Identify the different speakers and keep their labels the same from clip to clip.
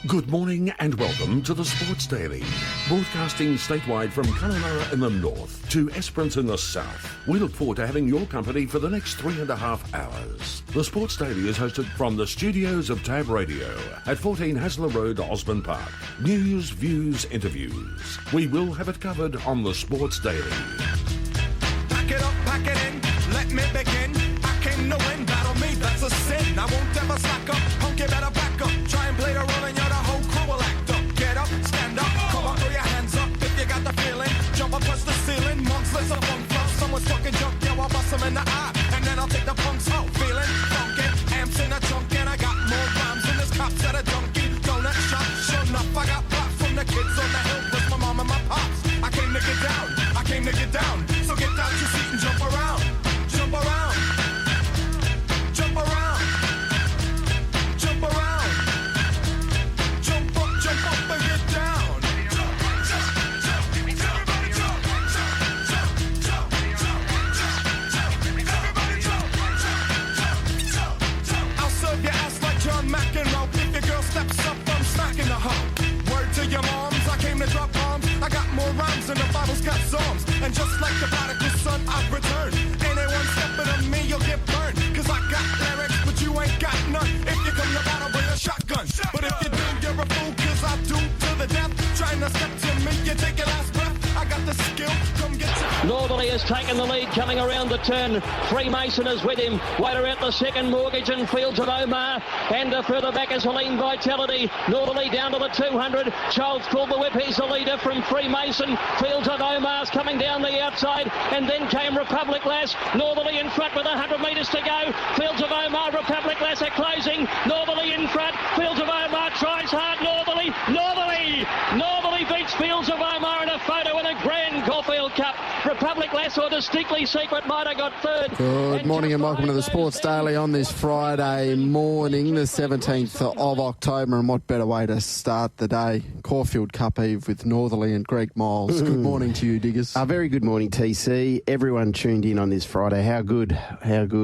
Speaker 1: Good morning and welcome to the Sports Daily, broadcasting statewide from Kununurra in the north to Esperance in the south. We look forward to having your company for the next 3.5 hours. The Sports Daily is hosted from the studios of Tab Radio at 14 Hasler Road, Osborne Park. News, views, interviews. We will have it covered on the Sports Daily.
Speaker 2: Pack it up, pack it in, let me begin. I came to win, battle me, that's a sin. I won't ever slack up, punk, you better back up. Try and play the role and you're the whole crew will act up. Get up, stand up, come on, throw your hands up if you got the feeling. Jump up, touch the ceiling, monks, listen, funk flow. Someone's fucking junk, yeah, I'll bust them in the eye. And then I'll take the punks out, feeling funky. Amps in the trunk and I got more rhymes than this cops at a Dunkin' Donut shop. Sure enough, I got props from the kids on the hill with my mom and my pops. I came to get down, I came to get down. So get out your seat and jump around, jump around, jump around, jump around, jump up and get down. Jump, jump, jump, everybody jump, jump, jump, jump, jump, jump, everybody jump, jump, jump, jump. I'll serve your ass like John Mack and Rope. If your girl steps up, I'm smacking the hoe. Word to your moms, I came to drop bombs. I got more rhymes than the Bible's got psalms. And just like the prodigal son, I've returned. Anyone stepping on me, you'll get burned. Cause I got lyrics, but you ain't got none. If you come to battle with a shotgun. But if you do, you're a fool, cause I do to the death. Trying to step to me, you take your last breath. I got the skill, come get you.
Speaker 3: Northerly has taken the lead coming around the turn. Freemason is with him. Waiter out the second, Mortgage and Fields of Omar. And further back is Helene Vitality. Northerly down to the 200. Childs pulled the whip. He's the leader from Freemason. Fields of Omar's coming down the outside. And then came Republic Lass. Northerly in front with 100 metres to go. Fields of Omar, Republic Lass are closing. Northerly in front. Fields of Omar tries hard. Northerly beats Fields of Omar in a photo in a Grand Caulfield Cup. Republic Lass or Distinctly Secret might have got third.
Speaker 4: Good morning and welcome to the Sports Daily on this Friday morning, the 17th of October, and what better way to start the day? Caulfield Cup Eve with Northerly and Greg Miles. Good morning to you, Diggers.
Speaker 5: A very good morning, TC. Everyone tuned in on this Friday. How good.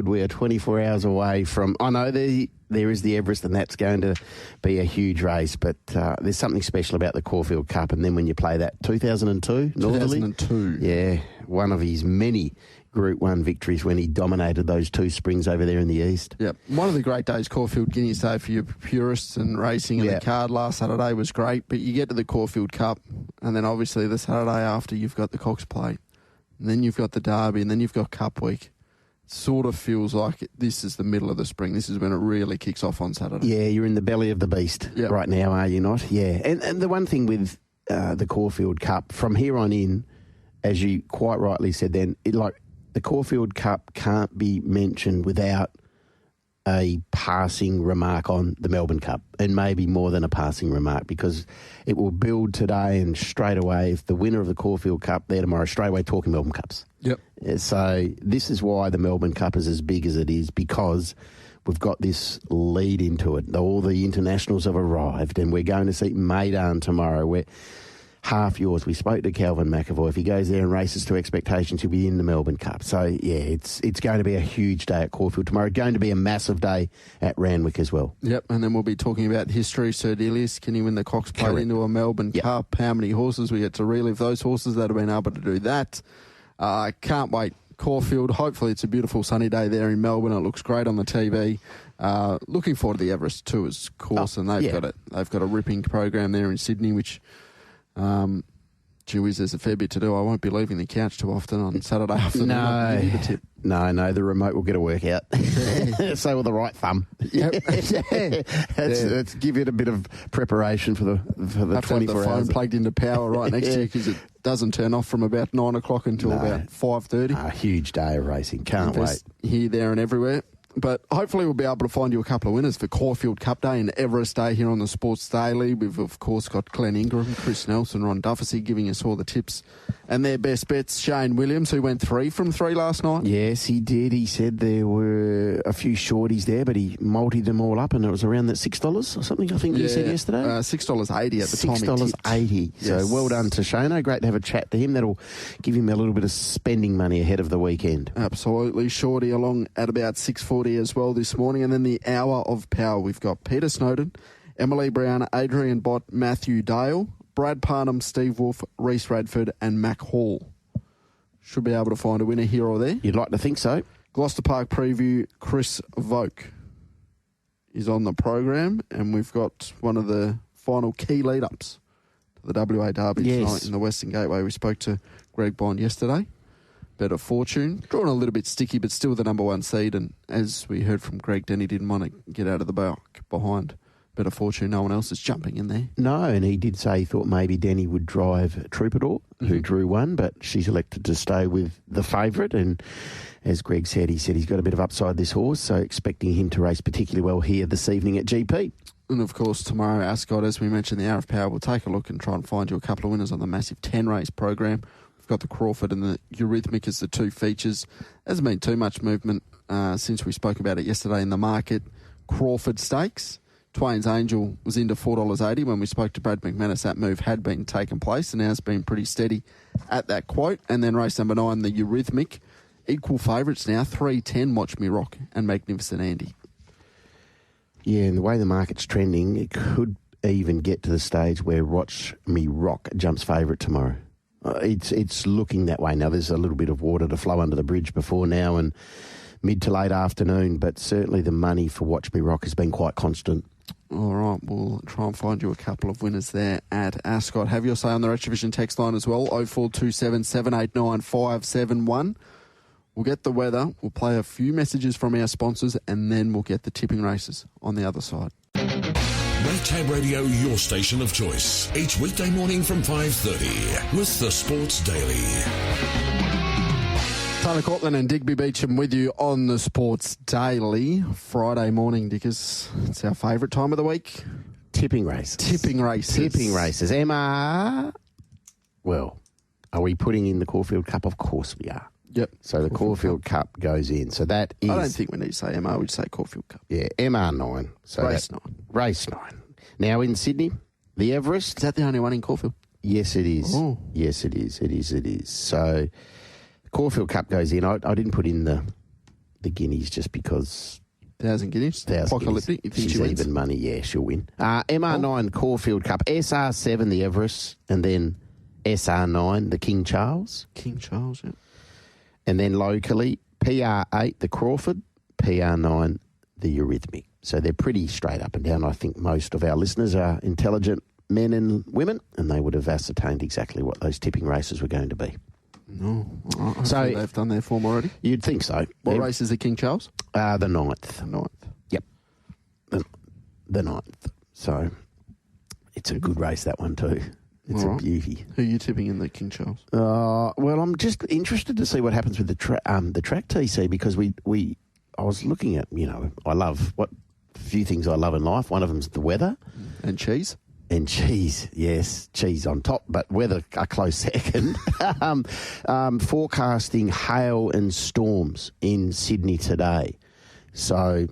Speaker 5: We are 24 hours away from... I know there is the Everest, and that's going to be a huge race, but there's something special about the Caulfield Cup. And then when you play that 2002, Northerly,
Speaker 4: 2002.
Speaker 5: Yeah, one of his many Group 1 victories when he dominated those two springs over there in the east.
Speaker 4: Yep. One of the great days, Caulfield Guineas Day for you purists and racing, and the card last Saturday was great, but you get to the Caulfield Cup, and then obviously the Saturday after you've got the Cox Plate, and then you've got the Derby, and then you've got Cup Week. Sort of feels like this is the middle of the spring. This is when it really kicks off on Saturday.
Speaker 5: Yeah, you're in the belly of the beast right now, are you not? Yeah. And the one thing with the Caulfield Cup, from here on in, as you quite rightly said then, the Caulfield Cup can't be mentioned without a passing remark on the Melbourne Cup, and maybe more than a passing remark, because it will build today, and straight away, if the winner of the Caulfield Cup there tomorrow, straight away talking Melbourne Cups. Yep. So this is why the Melbourne Cup is as big as it is, because we've got this lead into it. All the internationals have arrived, and we're going to see Maidan tomorrow. We're half yours. We spoke to Calvin McAvoy. If he goes there and races to expectations, he'll be in the Melbourne Cup. So, yeah, it's going to be a huge day at Caulfield tomorrow. Going to be a massive day at Randwick as well. Yep,
Speaker 4: and then we'll be talking about history. Sir Delius, can he win the Cox Plate into a Melbourne Cup? How many horses we get to relive those horses that have been able to do that? I can't wait. Caulfield, hopefully it's a beautiful sunny day there in Melbourne. It looks great on the TV. Looking forward to the Everest Tours course, and they've got a ripping program there in Sydney, which... there's a fair bit to do. I won't be leaving the couch too often on Saturday afternoon.
Speaker 5: No, the remote will get a workout. So will the right thumb. Yep. Let's give it a bit of preparation for the 24 hours.
Speaker 4: Have the phone plugged into power right next to you, because it doesn't turn off from about 9 o'clock until about 5:30.
Speaker 5: A huge day of racing. Can't wait.
Speaker 4: Here, there and everywhere. But hopefully we'll be able to find you a couple of winners for Caulfield Cup Day and Everest Day here on the Sports Daily. We've, of course, got Glenn Ingram, Chris Nelson, Ron Dufficy giving us all the tips and their best bets. Shayne Williams, who went 3 from 3 last night.
Speaker 5: Yes, he did. He said there were a few shorties there, but he multied them all up, and it was around that $6 or something, I think you said yesterday.
Speaker 4: $6.80 at the time.
Speaker 5: $6.80. So well done to Shayne. Great to have a chat to him. That'll give him a little bit of spending money ahead of the weekend.
Speaker 4: Absolutely. Shorty along at about 6:40 as well this morning. And then the hour of power. We've got Peter Snowden, Emily Browne, Adrian Bott, Matthew Dale, Brad Parnham, Steve Wolfe, Rhys Radford and Mack Hall. Should be able to find a winner here or there.
Speaker 5: You'd like to think so.
Speaker 4: Gloucester Park preview, Chris Voke is on the program, and we've got one of the final key lead-ups to the WA Derby tonight in the Western Gateway. We spoke to Greg Bond yesterday. Better Fortune, drawn a little bit sticky, but still the number one seed, and as we heard from Greg, Denny didn't want to get out of the back behind Better Fortune. No one else is jumping in there.
Speaker 5: No, and he did say he thought maybe Denny would drive Troubadour, who drew one, but she's elected to stay with the favourite. And as Greg said, he's got a bit of upside, this horse, so expecting him to race particularly well here this evening at GP.
Speaker 4: And of course, tomorrow, Ascot, as we mentioned, the Hour of Power, will take a look and try and find you a couple of winners on the massive 10-race program. We've got the Crawford and the Eurythmic as the two features. Hasn't been too much movement since we spoke about it yesterday in the market. Crawford Stakes. Twain's Angel was into $4.80 when we spoke to Brad McManus. That move had been taken place and now has been pretty steady at that quote. And then race number 9, the Eurythmic. Equal favourites now, 3.10, Watch Me Rock and Magnificent Andy.
Speaker 5: Yeah, and the way the market's trending, it could even get to the stage where Watch Me Rock jumps favourite tomorrow. It's looking that way now. There's a little bit of water to flow under the bridge before now and mid to late afternoon, but certainly the money for Watch Me Rock has been quite constant.
Speaker 4: All right, we'll try and find you a couple of winners there at Ascot. Have your say on the Retrovision text line as well, 0427 789 571. We'll get the weather, we'll play a few messages from our sponsors, and then we'll get the tipping races on the other side.
Speaker 1: Make Tab Radio your station of choice. Each weekday morning from 5:30 with the Sports Daily.
Speaker 4: Tyler Cortland and Digby Beecham with you on the Sports Daily. Friday morning, Dickers. It's our favourite time of the week.
Speaker 5: Tipping races.
Speaker 4: Tipping races.
Speaker 5: Emma, well, are we putting in the Caulfield Cup? Of course we are.
Speaker 4: Yep.
Speaker 5: So the Caulfield Cup goes in. So that is...
Speaker 4: I don't think we need to say MR, we just say Caulfield Cup.
Speaker 5: Yeah, MR9. So
Speaker 4: Race 9.
Speaker 5: Race 9. Now in Sydney, the Everest.
Speaker 4: Is that the only one in Caulfield?
Speaker 5: Yes, it is.
Speaker 4: Oh.
Speaker 5: Yes, it is. It is. So the Caulfield Cup goes in. I didn't put in the guineas just because...
Speaker 4: 1,000 guineas? Apocalyptic? You think
Speaker 5: she's even money. Yeah, she'll win. MR9 Caulfield Cup. SR7, the Everest. And then SR9, the King Charles.
Speaker 4: King Charles, yeah.
Speaker 5: And then locally, PR8, the Crawford, PR9, the Eurythmic. So they're pretty straight up and down. I think most of our listeners are intelligent men and women, and they would have ascertained exactly what those tipping races were going to be.
Speaker 4: No. So they've done their form already?
Speaker 5: You'd think so.
Speaker 4: What race is the King Charles?
Speaker 5: The 9th.
Speaker 4: The 9th.
Speaker 5: Yep. The 9th. So it's a good race, that one too. It's a beauty.
Speaker 4: Who are you tipping in the King Charles?
Speaker 5: Well, I'm just interested to see what happens with the track TC, because I was looking at, I love few things I love in life. One of them's the weather.
Speaker 4: And cheese.
Speaker 5: And cheese, yes. Cheese on top, but weather a close second. Forecasting hail and storms in Sydney today. So,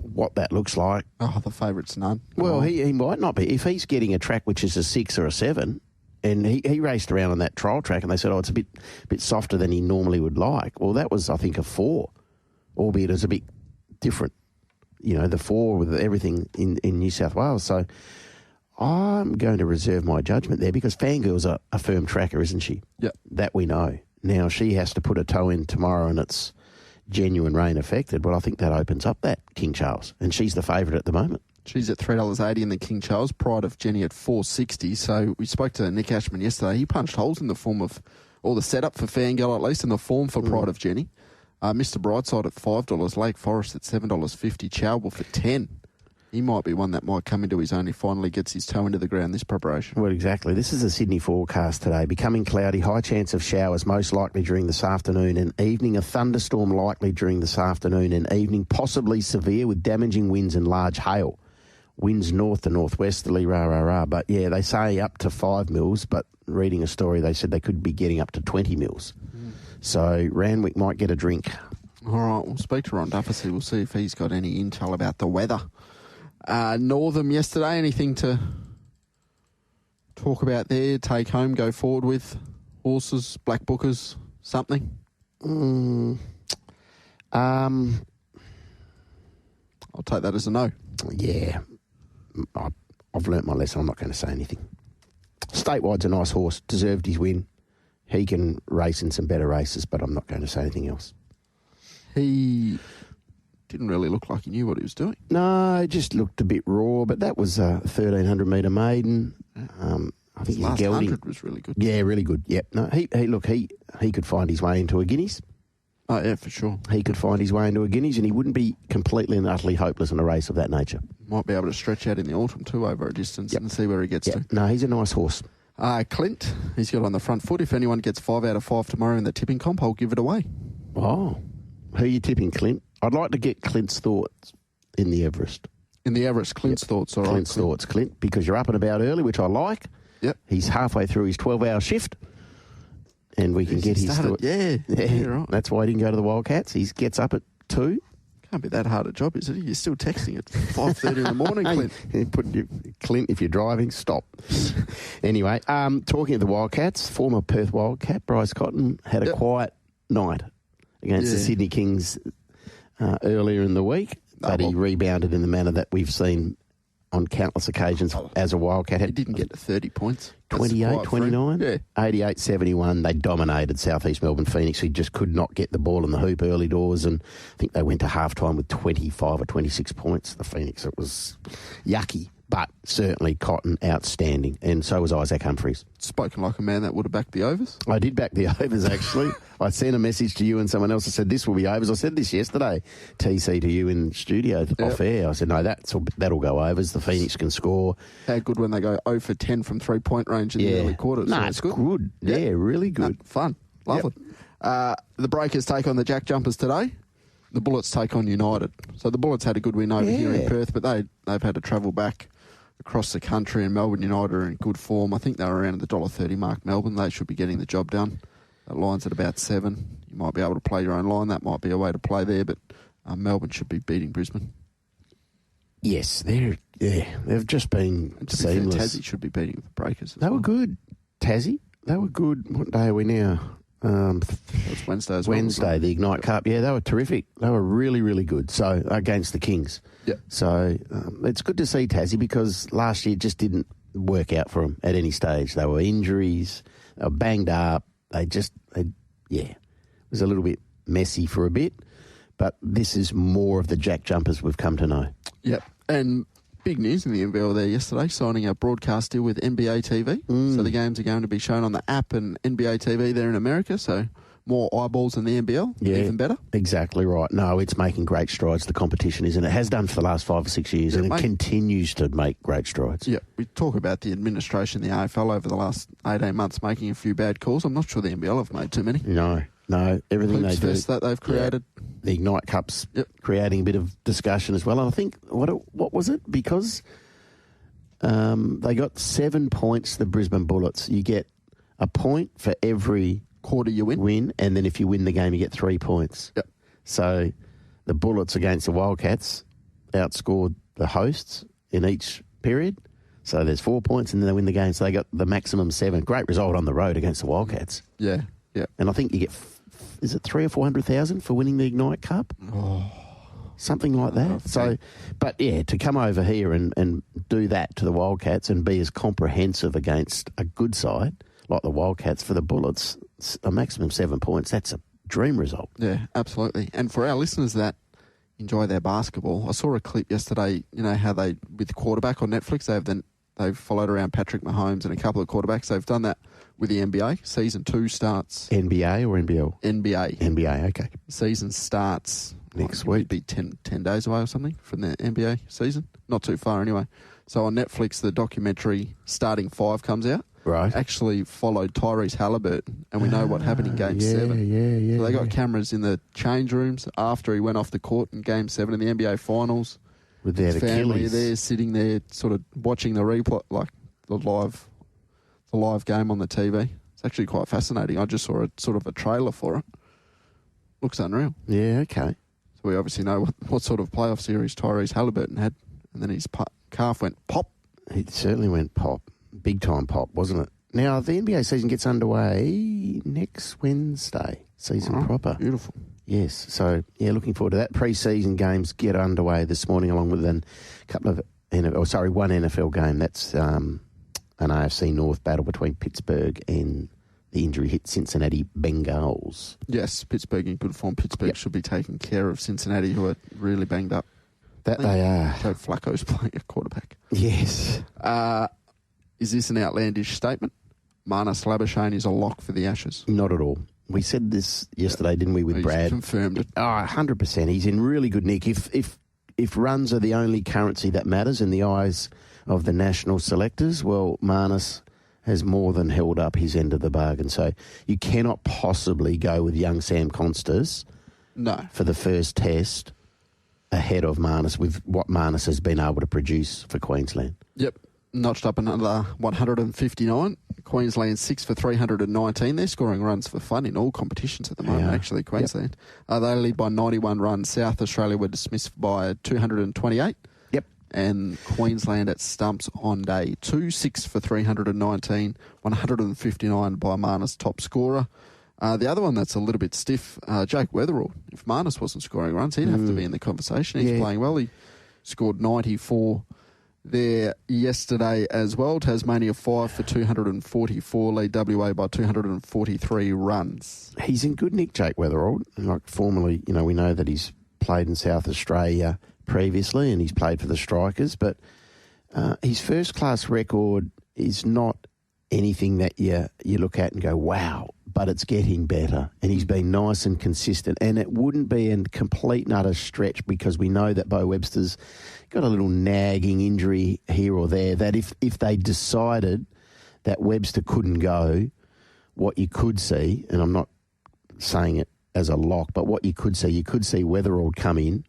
Speaker 5: what that looks like.
Speaker 4: Oh, the favourite's none.
Speaker 5: Well, he might not be. If he's getting a track which is a 6 or a 7, and he raced around on that trial track and they said, it's a bit softer than he normally would like. Well, that was, I think, a 4, albeit it was a bit different. The 4 with everything in New South Wales. So I'm going to reserve my judgment there, because Fangirl's a firm tracker, isn't she?
Speaker 4: Yeah.
Speaker 5: That we know. Now she has to put a toe in tomorrow and it's genuine rain affected, but I think that opens up that King Charles, and she's the favourite at the moment.
Speaker 4: She's at $3.80 in the King Charles, Pride of Jenny at $4.60. So we spoke to Nick Ashman yesterday. He punched holes in the form of, or the setup for Fangirl at least, and the form for Pride of Jenny. Mr. Brightside at $5, Lake Forest at $7.50, Chowwolf at $10. He might be one that might come into his own if finally gets his toe into the ground this preparation.
Speaker 5: Well, exactly. This is a Sydney forecast today. Becoming cloudy, high chance of showers most likely during this afternoon and evening. A thunderstorm likely during this afternoon and evening, possibly severe with damaging winds and large hail. Winds north to northwesterly, rah. But yeah, they say up to 5 mils, but reading a story, they said they could be getting up to 20 mils. So Randwick might get a drink.
Speaker 4: All right, we'll speak to Ron Dufficy. We'll see if he's got any intel about the weather. Northam yesterday, anything to talk about there? Take home, go forward with? Horses, black bookers, something? I'll take that as a no.
Speaker 5: Yeah, I've learnt my lesson. I'm not going to say anything. Statewide's a nice horse. Deserved his win. He can race in some better races, but I'm not going to say anything else.
Speaker 4: He didn't really look like he knew what he was doing.
Speaker 5: No, it just looked a bit raw, but that was a 1,300 metre maiden. I think
Speaker 4: his last 100 was really good.
Speaker 5: Yeah, really good. Yep. No, he could find his way into a Guineas.
Speaker 4: Oh, yeah, for sure.
Speaker 5: He could find his way into a Guineas, and he wouldn't be completely and utterly hopeless in a race of that nature.
Speaker 4: Might be able to stretch out in the autumn too over a distance and see where he gets to.
Speaker 5: No, he's a nice horse.
Speaker 4: Clint, he's got on the front foot. If anyone gets 5 out of 5 tomorrow in the tipping comp, I'll give it away.
Speaker 5: Oh, who are you tipping, Clint? I'd like to get Clint's thoughts in the Everest.
Speaker 4: In the Everest, Clint's thoughts, all right.
Speaker 5: Clint's thoughts, Clint, because you're up and about early, which I like.
Speaker 4: Yep.
Speaker 5: He's halfway through his 12-hour shift, and we can get his thoughts.
Speaker 4: Yeah, right.
Speaker 5: That's why he didn't go to the Wildcats. He gets up at 2.
Speaker 4: Can't be that hard a job, is it? You're still texting at 5:30 in the morning, Clint.
Speaker 5: Clint, if you're driving, stop. Anyway, talking of the Wildcats, former Perth Wildcat, Bryce Cotton, had a quiet night against the Sydney Kings earlier in the week, but he rebounded in the manner that we've seen on countless occasions as a Wildcat.
Speaker 4: He didn't get to 30 points.
Speaker 5: 28, 29, 88, 71. They dominated South East Melbourne Phoenix. He just could not get the ball in the hoop early doors, and I think they went to halftime with 25 or 26 points. The Phoenix, it was yucky, but certainly Cotton outstanding, and so was Isaac Humphries.
Speaker 4: Spoken like a man that would have backed the overs.
Speaker 5: I did back the overs, actually. I sent a message to you and someone else. I said, this will be overs. I said this yesterday, TC, to you in studio off air. I said, no, that'll go overs. The Phoenix can score.
Speaker 4: How good when they go 0 for 10 from three-point range in the early quarters.
Speaker 5: No, it's good. Yeah, really good.
Speaker 4: Fun. Lovely. The Breakers take on the Jack Jumpers today. The Bullets take on United. So the Bullets had a good win over here in Perth, but they've had to travel back across the country, and Melbourne United are in good form. I think they're around the $1.30 mark. Melbourne, they should be getting the job done. That line's at about 7. You might be able to play your own line. That might be a way to play there, but Melbourne should be beating Brisbane.
Speaker 5: Yes, they've just been seamless.
Speaker 4: Tassie should be beating the Breakers.
Speaker 5: They were good. Tassie, they were good. What day are we now?
Speaker 4: It's Wednesday as well.
Speaker 5: Wednesday, the Ignite Cup. Yeah, they were terrific. They were really, really good. So, against the Kings.
Speaker 4: Yeah.
Speaker 5: So, it's good to see Tassie, because last year just didn't work out for them at any stage. They were injuries, they were banged up. It was a little bit messy for a bit. But this is more of the Jack Jumpers we've come to know.
Speaker 4: Yep. And big news in the NBL there yesterday, signing a broadcast deal with NBA TV. So the games are going to be shown on the app and NBA TV there in America. So more eyeballs in the NBL, even better.
Speaker 5: Exactly right. No, it's making great strides, the competition, isn't it? It has done for the last 5 or 6 years, and it continues to make great strides.
Speaker 4: Yeah, we talk about the administration, the AFL, over the last 18 months making a few bad calls. I'm not sure the NBL have made too many.
Speaker 5: No, everything
Speaker 4: Hoops
Speaker 5: they do.
Speaker 4: that they've created.
Speaker 5: Yeah. The Ignite Cup's creating a bit of discussion as well. And I think, what was it? Because they got 7 points, the Brisbane Bullets. You get a point for every
Speaker 4: quarter you win,
Speaker 5: and then if you win the game, you get 3 points.
Speaker 4: Yep.
Speaker 5: So the Bullets against the Wildcats outscored the hosts in each period. So there's 4 points, and then they win the game. So they got the maximum 7. Great result on the road against the Wildcats.
Speaker 4: Yeah.
Speaker 5: And I think you get, is it 300,000 or 400,000 for winning the Ignite Cup?
Speaker 4: Oh.
Speaker 5: Something like that. So, but yeah, to come over here and do that to the Wildcats and be as comprehensive against a good side like the Wildcats for the Bullets, a maximum 7 points, that's a dream result.
Speaker 4: Yeah, absolutely. And for our listeners that enjoy their basketball, I saw a clip yesterday, how they, with quarterback on Netflix, they've followed around Patrick Mahomes and a couple of quarterbacks. They've done that with the NBA. Season 2 starts.
Speaker 5: NBA or NBL?
Speaker 4: NBA.
Speaker 5: NBA, okay.
Speaker 4: Season starts
Speaker 5: next week.
Speaker 4: It'd be 10 days away or something from the NBA season. Not too far anyway. So on Netflix, the documentary Starting 5 comes out.
Speaker 5: Right.
Speaker 4: Actually followed Tyrese Halliburton, and we know what happened in Game 7.
Speaker 5: Yeah.
Speaker 4: So they got cameras in the change rooms after he went off the court in Game 7 in the NBA Finals.
Speaker 5: With their
Speaker 4: family
Speaker 5: Achilles.
Speaker 4: there, sitting there, sort of watching the replay, like the live game on the TV. It's actually quite fascinating. I just saw a sort of a trailer for it. Looks unreal.
Speaker 5: Yeah, okay.
Speaker 4: So we obviously know what sort of playoff series Tyrese Halliburton had, and then his calf went pop.
Speaker 5: It certainly went pop. Big time pop, wasn't it? Now, the NBA season gets underway next Wednesday, season proper.
Speaker 4: Beautiful.
Speaker 5: Yes, so, looking forward to that. Pre-season games get underway this morning along with a couple of, one NFL game. That's an AFC North battle between Pittsburgh and the injury-hit Cincinnati Bengals.
Speaker 4: Yes, Pittsburgh in good form. Pittsburgh should be taking care of Cincinnati, who are really banged up.
Speaker 5: That they are.
Speaker 4: So Flacco's playing at quarterback.
Speaker 5: Yes.
Speaker 4: Is this an outlandish statement? Marnus Labuschagne is a lock for the Ashes.
Speaker 5: Not at all. We said this yesterday, didn't we, with Brad?
Speaker 4: Confirmed it.
Speaker 5: 100%. He's in really good nick. If runs are the only currency that matters in the eyes of the national selectors, well, Marnus has more than held up his end of the bargain. So you cannot possibly go with young Sam Constas for the first test ahead of Marnus with what Marnus has been able to produce for Queensland.
Speaker 4: Yep. Notched up another 159. Queensland 6 for 319. They're scoring runs for fun in all competitions at the moment, actually, Queensland. Yep. They lead by 91 runs. South Australia were dismissed by 228.
Speaker 5: Yep.
Speaker 4: And Queensland at stumps on day 2, 6 for 319, 159 by Marnus, top scorer. The other one that's a little bit stiff, Jake Weatherall. If Marnus wasn't scoring runs, he'd have to be in the conversation. He's playing well. He scored 94 there yesterday as well. Tasmania 5 for 244, lead WA by 243 runs.
Speaker 5: He's in good nick, Jake Weatherall. Like formerly, we know that he's played in South Australia previously and he's played for the Strikers, but his first-class record is not anything that you look at and go, wow, but it's getting better. And he's been nice and consistent. And it wouldn't be a complete and utter stretch because we know that Bo Webster's got a little nagging injury here or there, that if they decided that Webster couldn't go, what you could see, and I'm not saying it as a lock, but what you could see Weatherall come in,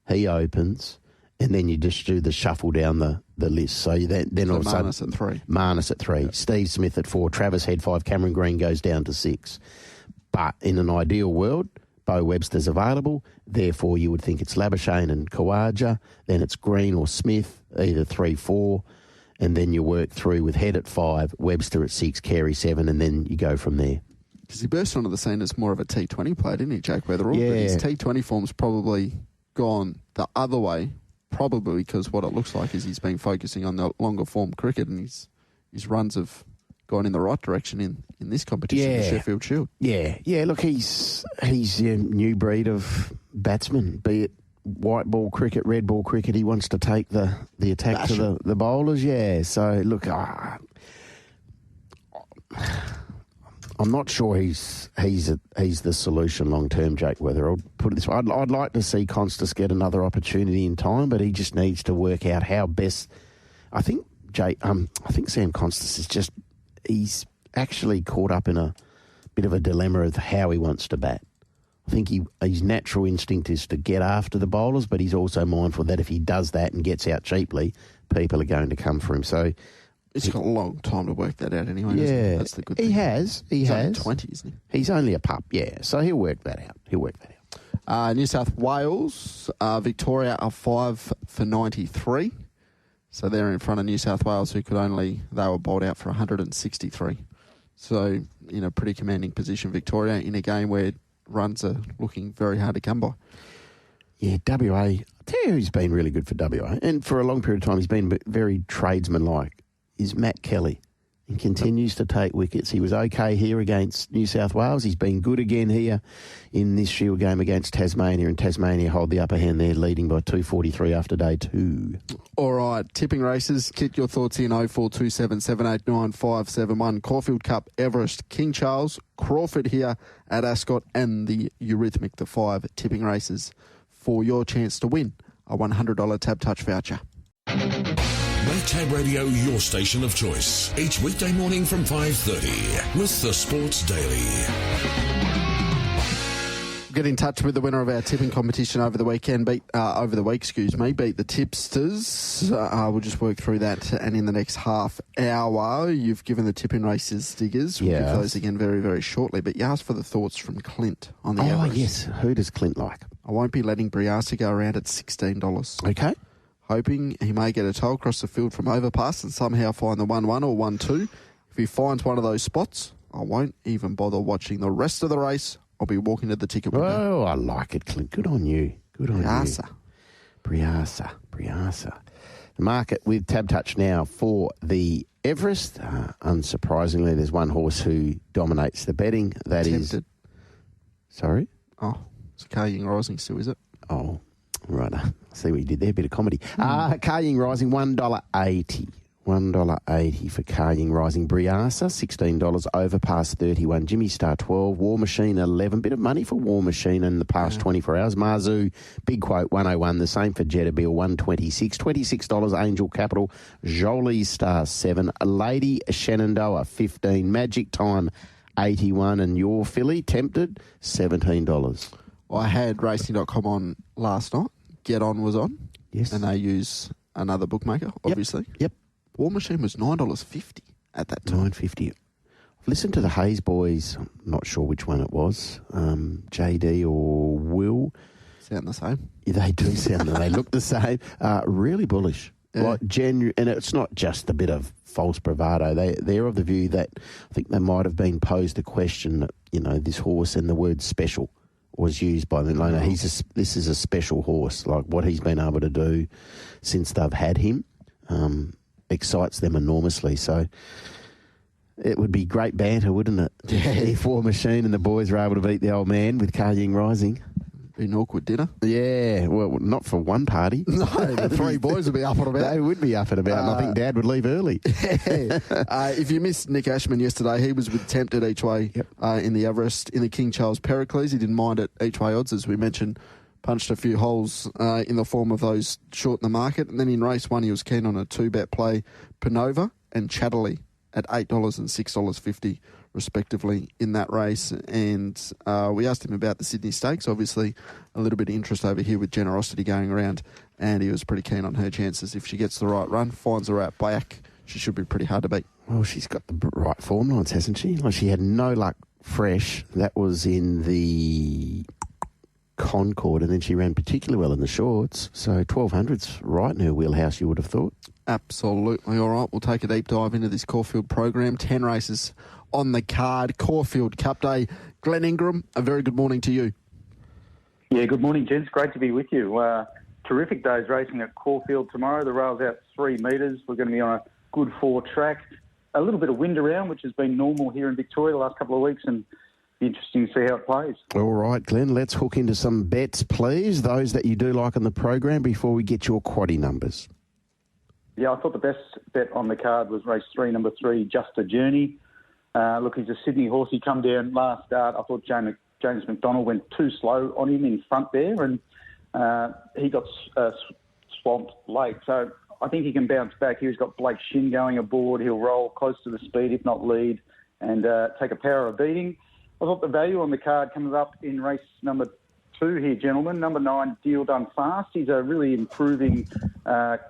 Speaker 5: he opens, and then you just do the shuffle down the list. So then all of a sudden...
Speaker 4: Marnus at 3.
Speaker 5: Marnus at 3. Yep. Steve Smith at 4. Travis Head 5. Cameron Green goes down to 6. But in an ideal world, Bo Webster's available. Therefore, you would think it's Labuschagne and Khawaja. Then it's Green or Smith, either 3, 4. And then you work through with Head at 5, Webster at 6, Carey 7, and then you go from there.
Speaker 4: Because he burst onto the scene as more of a T20 player, didn't he, Jake Weatherall?
Speaker 5: Yeah.
Speaker 4: But his T20 form's probably gone the other way. Probably because what it looks like is he's been focusing on the longer form cricket and his runs have gone in the right direction in this competition, the Sheffield Shield.
Speaker 5: Yeah. Look, he's a new breed of batsman, be it white ball cricket, red ball cricket. He wants to take the attack to the bowlers. Yeah. So look, I'm not sure he's the solution long term, Jake Weather. I'll put it this way. I'd like to see Constas get another opportunity in time, but he just needs to work out how best. I think Sam Constas he's actually caught up in a bit of a dilemma of how he wants to bat. I think his natural instinct is to get after the bowlers, but he's also mindful that if he does that and gets out cheaply, people are going to come for him. So.
Speaker 4: He's got a long time to work that out anyway.
Speaker 5: Yeah,
Speaker 4: that's the good thing.
Speaker 5: He has.
Speaker 4: He's only 20, isn't he?
Speaker 5: He's only a pup, yeah. So he'll work that out.
Speaker 4: New South Wales, Victoria are 5 for 93. So they're in front of New South Wales, who they were bowled out for 163. So in a pretty commanding position, Victoria, in a game where runs are looking very hard to come by.
Speaker 5: Yeah, WA, I tell you who's been really good for WA, and for a long period of time he's been very tradesman-like, is Matt Kelly. He continues to take wickets. He was okay here against New South Wales. He's been good again here in this Shield game against Tasmania, and Tasmania hold the upper hand there, leading by 243 after day 2.
Speaker 4: All right, tipping races. Get your thoughts in 0427 789 571. Caulfield Cup, Everest, King Charles, Crawford here at Ascot, and the Eurythmic, the 5 tipping races for your chance to win a $100 Tab Touch voucher.
Speaker 1: Make Tab Radio your station of choice each weekday morning from 5:30 with the Sports Daily.
Speaker 4: Get in touch with the winner of our tipping competition over the weekend. Beat the tipsters. We'll just work through that, and in the next half hour, you've given the tipping races stickers. We'll give those again very, very shortly. But you asked for the thoughts from Clint on the Everest.
Speaker 5: Oh yes, who does Clint like?
Speaker 4: I won't be letting Briasa go around at $16.
Speaker 5: Okay.
Speaker 4: Hoping he may get a toll across the field from overpass and somehow find the 1-1 or 1-2. If he finds one of those spots, I won't even bother watching the rest of the race I'll be walking to the ticket window.
Speaker 5: Oh, I like it, Clint. Good on you. Good on you. Briasa. The market with Tab Touch now for the Everest. Unsurprisingly, there's one horse who dominates the betting. That is. Sorry?
Speaker 4: Oh, it's Carrying Rising still, is it?
Speaker 5: Oh, right. I see what you did there. A bit of comedy. Carrying Rising, $1.80. $1.80 for Carrying Rising. Briasa, $16. Overpass, 31. Jimmy Star, 12. War Machine, 11. Bit of money for War Machine in the past 24 hours. Marzu, big quote, 101. The same for Jetabil, 126. $26. Angel Capital. Jolie Star, 7. Lady Shenandoah, 15. Magic Time, 81. And your filly, Tempted, $17.
Speaker 4: I had racing.com on last night. Get On was on.
Speaker 5: Yes.
Speaker 4: And they use another bookmaker, obviously.
Speaker 5: Yep.
Speaker 4: War Machine was $9.50 at that time.
Speaker 5: $9.50. I've listened to the Hayes boys. I'm not sure which one it was. JD or Will.
Speaker 4: Sound the same?
Speaker 5: Yeah, they do sound. They look the same. Really bullish.
Speaker 4: Yeah.
Speaker 5: And it's not just a bit of false bravado. They're of the view that I think they might have been posed a question that, this horse and the word special was used by them. Like, no, this is a special horse. Like what he's been able to do since they've had him. Excites them enormously. So it would be great banter, wouldn't it?
Speaker 4: Yeah.
Speaker 5: If War Machine and the boys were able to beat the old man with Carrying Rising.
Speaker 4: Be an awkward dinner.
Speaker 5: Yeah, well, not for one party.
Speaker 4: No, the three boys would be up and about.
Speaker 5: They would be up and about, and I think Dad would leave early.
Speaker 4: If you missed Nick Ashman yesterday, he was with Tempted each way in the Everest. In the King Charles Pericles, he didn't mind it each way odds, as we mentioned. Punched a few holes in the form of those short in the market. And then in race one, he was keen on a two-bet play, Panova and Chatterley at $8 and $6.50 respectively in that race. And we asked him about the Sydney Stakes. Obviously, a little bit of interest over here with Generosity going around. And he was pretty keen on her chances. If she gets the right run, finds her out back, she should be pretty hard to beat.
Speaker 5: Well, she's got the right form lines, hasn't she? Like, she had no luck fresh. That was in the Concord, and then she ran particularly well in the shorts. So 1200's right in her wheelhouse, you would have thought.
Speaker 4: Absolutely. All right, we'll take a deep dive into this Caulfield program. 10 races on the card. Caulfield Cup Day. Glenn Ingram, a very good morning to you.
Speaker 6: Yeah, good morning, gents. Great to be with you. Terrific days racing at Caulfield tomorrow. The rail's out 3 metres. We're going to be on a good 4 track. A little bit of wind around, which has been normal here in Victoria the last couple of weeks, and be interesting to see how it plays. All
Speaker 5: right, Glenn, let's hook into some bets, please, those that you do like on the program, before we get your quaddie numbers.
Speaker 6: Yeah, I thought the best bet on the card was race 3, number 3, Just a Journey. Look, he's a Sydney horse. He come down last start. I thought James McDonald went too slow on him in front there, and he got swamped late. So I think he can bounce back here. He's got Blake Shin going aboard. He'll roll close to the speed, if not lead, and take a power of beating. I thought the value on the card comes up in race number 2 here, gentlemen. Number 9, Deal Done Fast. He's a really improving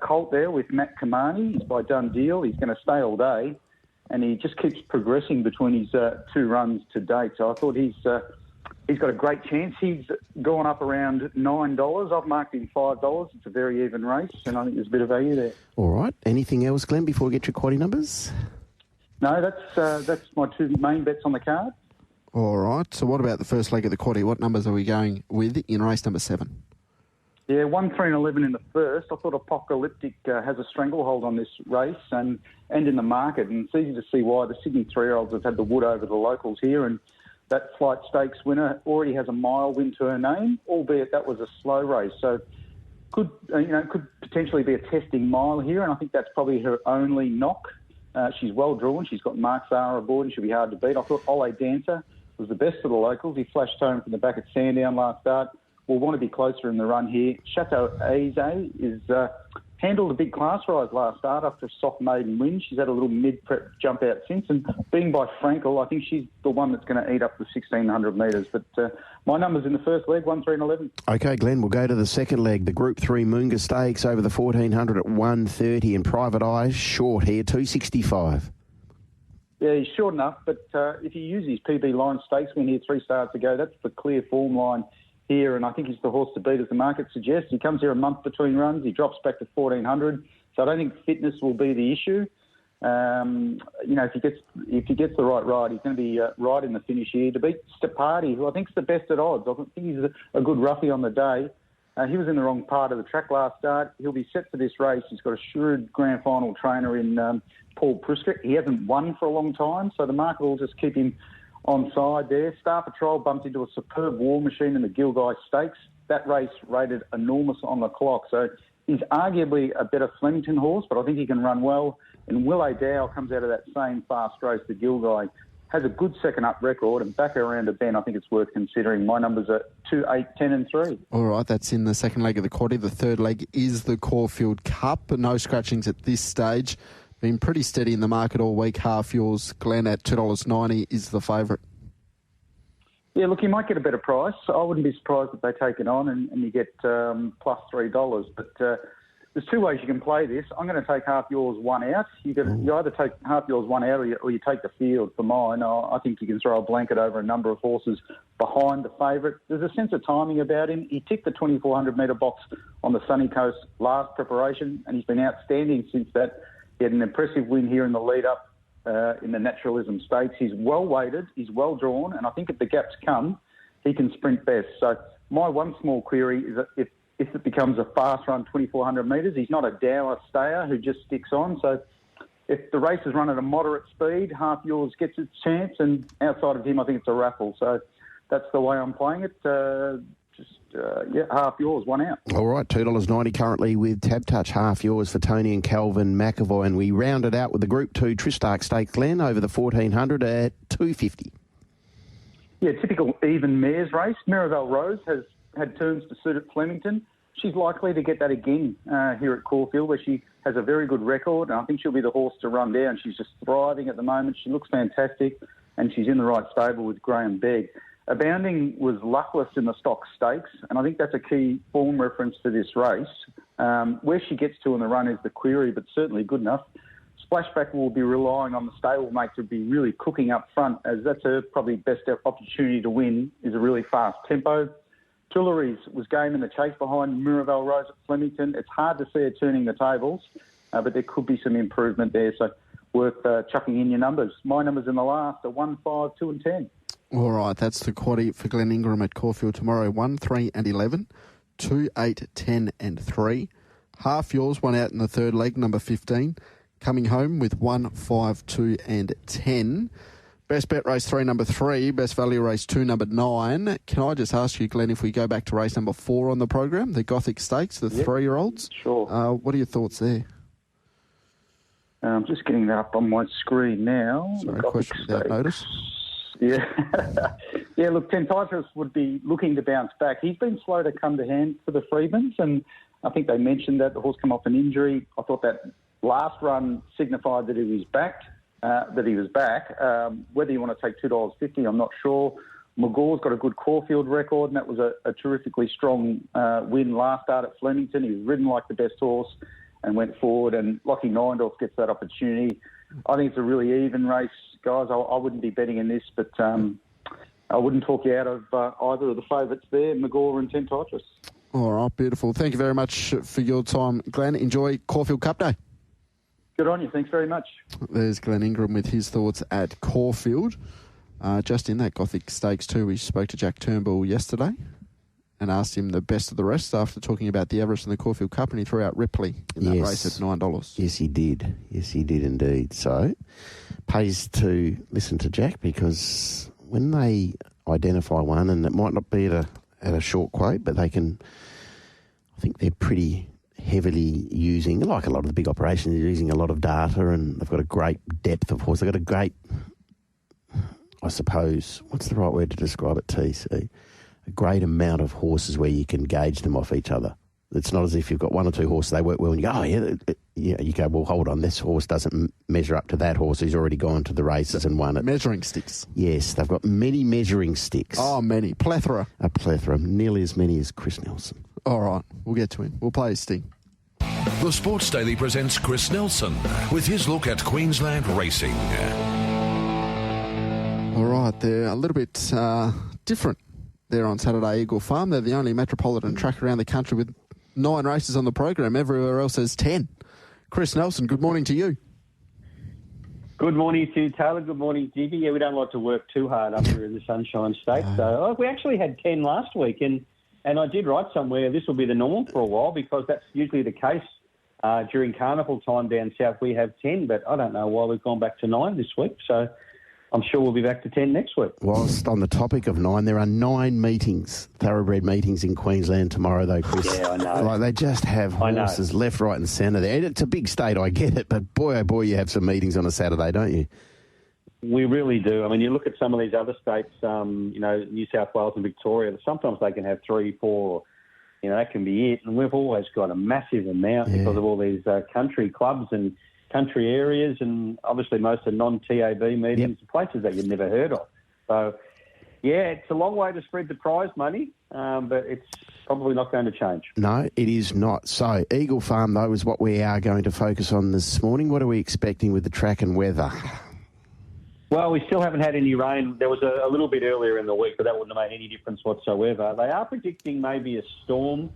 Speaker 6: colt there with Matt Kamani. He's by Done Deal. He's going to stay all day, and he just keeps progressing between his 2 runs to date. So I thought he's got a great chance. He's gone up around $9. I've marked him $5. It's a very even race, and I think there's a bit of value there.
Speaker 5: All right. Anything else, Glenn, before we get your quaddie numbers?
Speaker 6: No, that's my 2 main bets on the card.
Speaker 4: All right. So what about the first leg of the quaddie? What numbers are we going with in race number 7?
Speaker 6: Yeah, 1, 3 and 11 in the first. I thought Apocalyptic has a stranglehold on this race and in the market. And it's easy to see why the Sydney 3-year-olds have had the wood over the locals here. And that Flight Stakes winner already has a mile win to her name, albeit that was a slow race. So could potentially be a testing mile here. And I think that's probably her only knock. She's well drawn. She's got Mark Zara aboard and she'll be hard to beat. I thought Ole Dancer was the best of the locals. He flashed home from the back at Sandown last start. We'll want to be closer in the run here. Chateau Aze is handled a big class rise last start after a soft maiden win. She's had a little mid-prep jump out since, and being by Frankel, I think she's the one that's going to eat up the 1,600 metres. But my numbers in the first leg, 1, 3 and 11. OK,
Speaker 5: Glenn, we'll go to the second leg, the Group 3 Moonga Stakes over the 1,400 at 130, and Private Eyes short here, 265.
Speaker 6: Yeah, he's short enough, but if you use his PB line stakes win here 3 starts ago, that's the clear form line here, and I think he's the horse to beat, as the market suggests. He comes here a month between runs. He drops back to 1,400, so I don't think fitness will be the issue. If he gets the right ride, he's going to be right in the finish here. To beat Stepati, who I think is the best at odds. I think he's a good roughie on the day. He was in the wrong part of the track last start. He'll be set for this race. He's got a shrewd grand final trainer in Paul Prescott. He hasn't won for a long time, so the market will just keep him on side there. Star Patrol bumped into a superb war machine in the Gilgai Stakes. That race rated enormous on the clock. So he's arguably a better Flemington horse, but I think he can run well. And Will O'Dowd comes out of that same fast race, the Gilgai. Has a good second-up record, and back around a bend, I think it's worth considering. My numbers are 2, 8, 10 and 3.
Speaker 4: All right, that's in the second leg of the quaddie. The third leg is the Caulfield Cup. No scratchings at this stage. Been pretty steady in the market all week. Half Yours, Glenn, at $2.90 is the favourite.
Speaker 6: Yeah, look, you might get a better price. I wouldn't be surprised if they take it on and you get plus $3. But there's two ways you can play this. I'm going to take Half Yours one out. You either take Half Yours one out or you take the field for mine. I think you can throw a blanket over a number of horses behind the favourite. There's a sense of timing about him. He ticked the 2,400-metre box on the sunny coast last preparation, and he's been outstanding since that. He had an impressive win here in the lead-up in the Naturalism Stakes. He's well-weighted, he's well-drawn, and I think if the gaps come, he can sprint best. So my one small query is that if it becomes a fast run, 2,400 metres, he's not a dour stayer who just sticks on. So if the race is run at a moderate speed, Half Yours gets its chance, and outside of him, I think it's a raffle. So that's the way I'm playing it. Half Yours, one out.
Speaker 5: All right, $2.90 currently with Tab Touch. Half Yours for Tony and Calvin McAvoy. And we rounded out with the Group 2 Tristark Stakes, Glen, over the 1,400 at $2.50.
Speaker 6: Yeah, typical even mares race. Mirabelle Rose has had turns to suit at Flemington. She's likely to get that again here at Caulfield, where she has a very good record, and I think she'll be the horse to run down. She's just thriving at the moment. She looks fantastic, and she's in the right stable with Graham Begg. Abounding was luckless in the stock stakes, and I think that's a key form reference to this race. Where she gets to in the run is the query, but certainly good enough. Splashback will be relying on the stablemate to be really cooking up front, as that's her probably best opportunity to win, is a really fast tempo. Tuileries was game in the chase behind Mirabelle Rose at Flemington. It's hard to see her turning the tables, but there could be some improvement there, so worth chucking in your numbers. My numbers in the last are 1, 5, 2 and 10.
Speaker 4: All right, that's the quaddie for Glenn Ingram at Caulfield tomorrow. 1, 3 and 11, 2, 8, 10 and 3. Half Yours, one out in the third leg, number 15. Coming home with 1, 5, 2 and 10. Best bet race 3, number 3. Best value race 2, number 9. Can I just ask you, Glenn, if we go back to race number 4 on the program, the Gothic Stakes, the 3-year-olds?
Speaker 6: Sure.
Speaker 4: What are your thoughts there?
Speaker 6: I'm just getting that up on my screen now.
Speaker 4: Sorry, question without notice.
Speaker 6: Yeah. Yeah, look, Temptatus would be looking to bounce back. He's been slow to come to hand for the Freedmans, and I think they mentioned that the horse come off an injury. I thought that last run signified that he was back. Whether you want to take $2.50, I'm not sure. McGaw's got a good Caulfield record, and that was a terrifically strong win last start at Flemington. He was ridden like the best horse and went forward, and Lockie Neindorf gets that opportunity. I think it's a really even race, guys. I wouldn't be betting in this, but I wouldn't talk you out of either of the favourites there, McGaw and Temptatus.
Speaker 4: All right, beautiful. Thank you very much for your time, Glenn. Enjoy Caulfield Cup Day.
Speaker 6: Good on you. Thanks very much.
Speaker 4: There's Glenn Ingram with his thoughts at Caulfield. Just in that Gothic Stakes too, we spoke to Jack Turnbull yesterday and asked him the best of the rest after talking about the Everest and the Caulfield Cup, and he threw out Ripley in that race at $9.
Speaker 5: Yes, he did. Yes, he did indeed. So, pays to listen to Jack, because when they identify one, and it might not be at a short quote, but they can, I think they're pretty heavily using, like a lot of the big operations, they're using a lot of data, and they've got a great depth of horse. They've got a great, I suppose, what's the right word to describe it, TC? A great amount of horses where you can gauge them off each other. It's not as if you've got one or two horses, they work well, and you go, you go, well, hold on, this horse doesn't measure up to that horse who's already gone to the races and won it.
Speaker 4: Measuring sticks.
Speaker 5: Yes, they've got many measuring sticks.
Speaker 4: Oh, many. Plethora.
Speaker 5: A plethora. Nearly as many as Chris Nelson.
Speaker 4: All right, we'll get to him. We'll play his sting.
Speaker 1: The Sports Daily presents Chris Nelson with his look at Queensland racing.
Speaker 4: All right, they're a little bit different there on Saturday Eagle Farm. They're the only metropolitan track around the country with 9 races on the program. Everywhere else has 10. Chris Nelson, good morning to you.
Speaker 7: Good morning to you, Taylor. Good morning, Diggy. Yeah, we don't like to work too hard up here in the Sunshine State. So we actually had 10 last week, and I did write somewhere this will be the norm for a while because that's usually the case during carnival time down south. We have 10, but I don't know why we've gone back to 9 this week. So I'm sure we'll be back to 10 next week.
Speaker 5: Whilst on the topic of 9, there are 9 meetings, thoroughbred meetings in Queensland tomorrow, though, Chris.
Speaker 7: Yeah, I know.
Speaker 5: Like, they just have horses left, right and centre there. It's a big state, I get it, but boy, oh boy, you have some meetings on a Saturday, don't you?
Speaker 7: We really do. I mean, you look at some of these other states, New South Wales and Victoria, sometimes they can have 3, 4, that can be it. And we've always got a massive amount because of all these country clubs and country areas, and obviously most are non-TAB meetings, places that you've never heard of. So, yeah, it's a long way to spread the prize money, but it's probably not going to change.
Speaker 5: No, it is not. So, Eagle Farm, though, is what we are going to focus on this morning. What are we expecting with the track and weather?
Speaker 7: Well, we still haven't had any rain. There was a little bit earlier in the week, but that wouldn't have made any difference whatsoever. They are predicting maybe a storm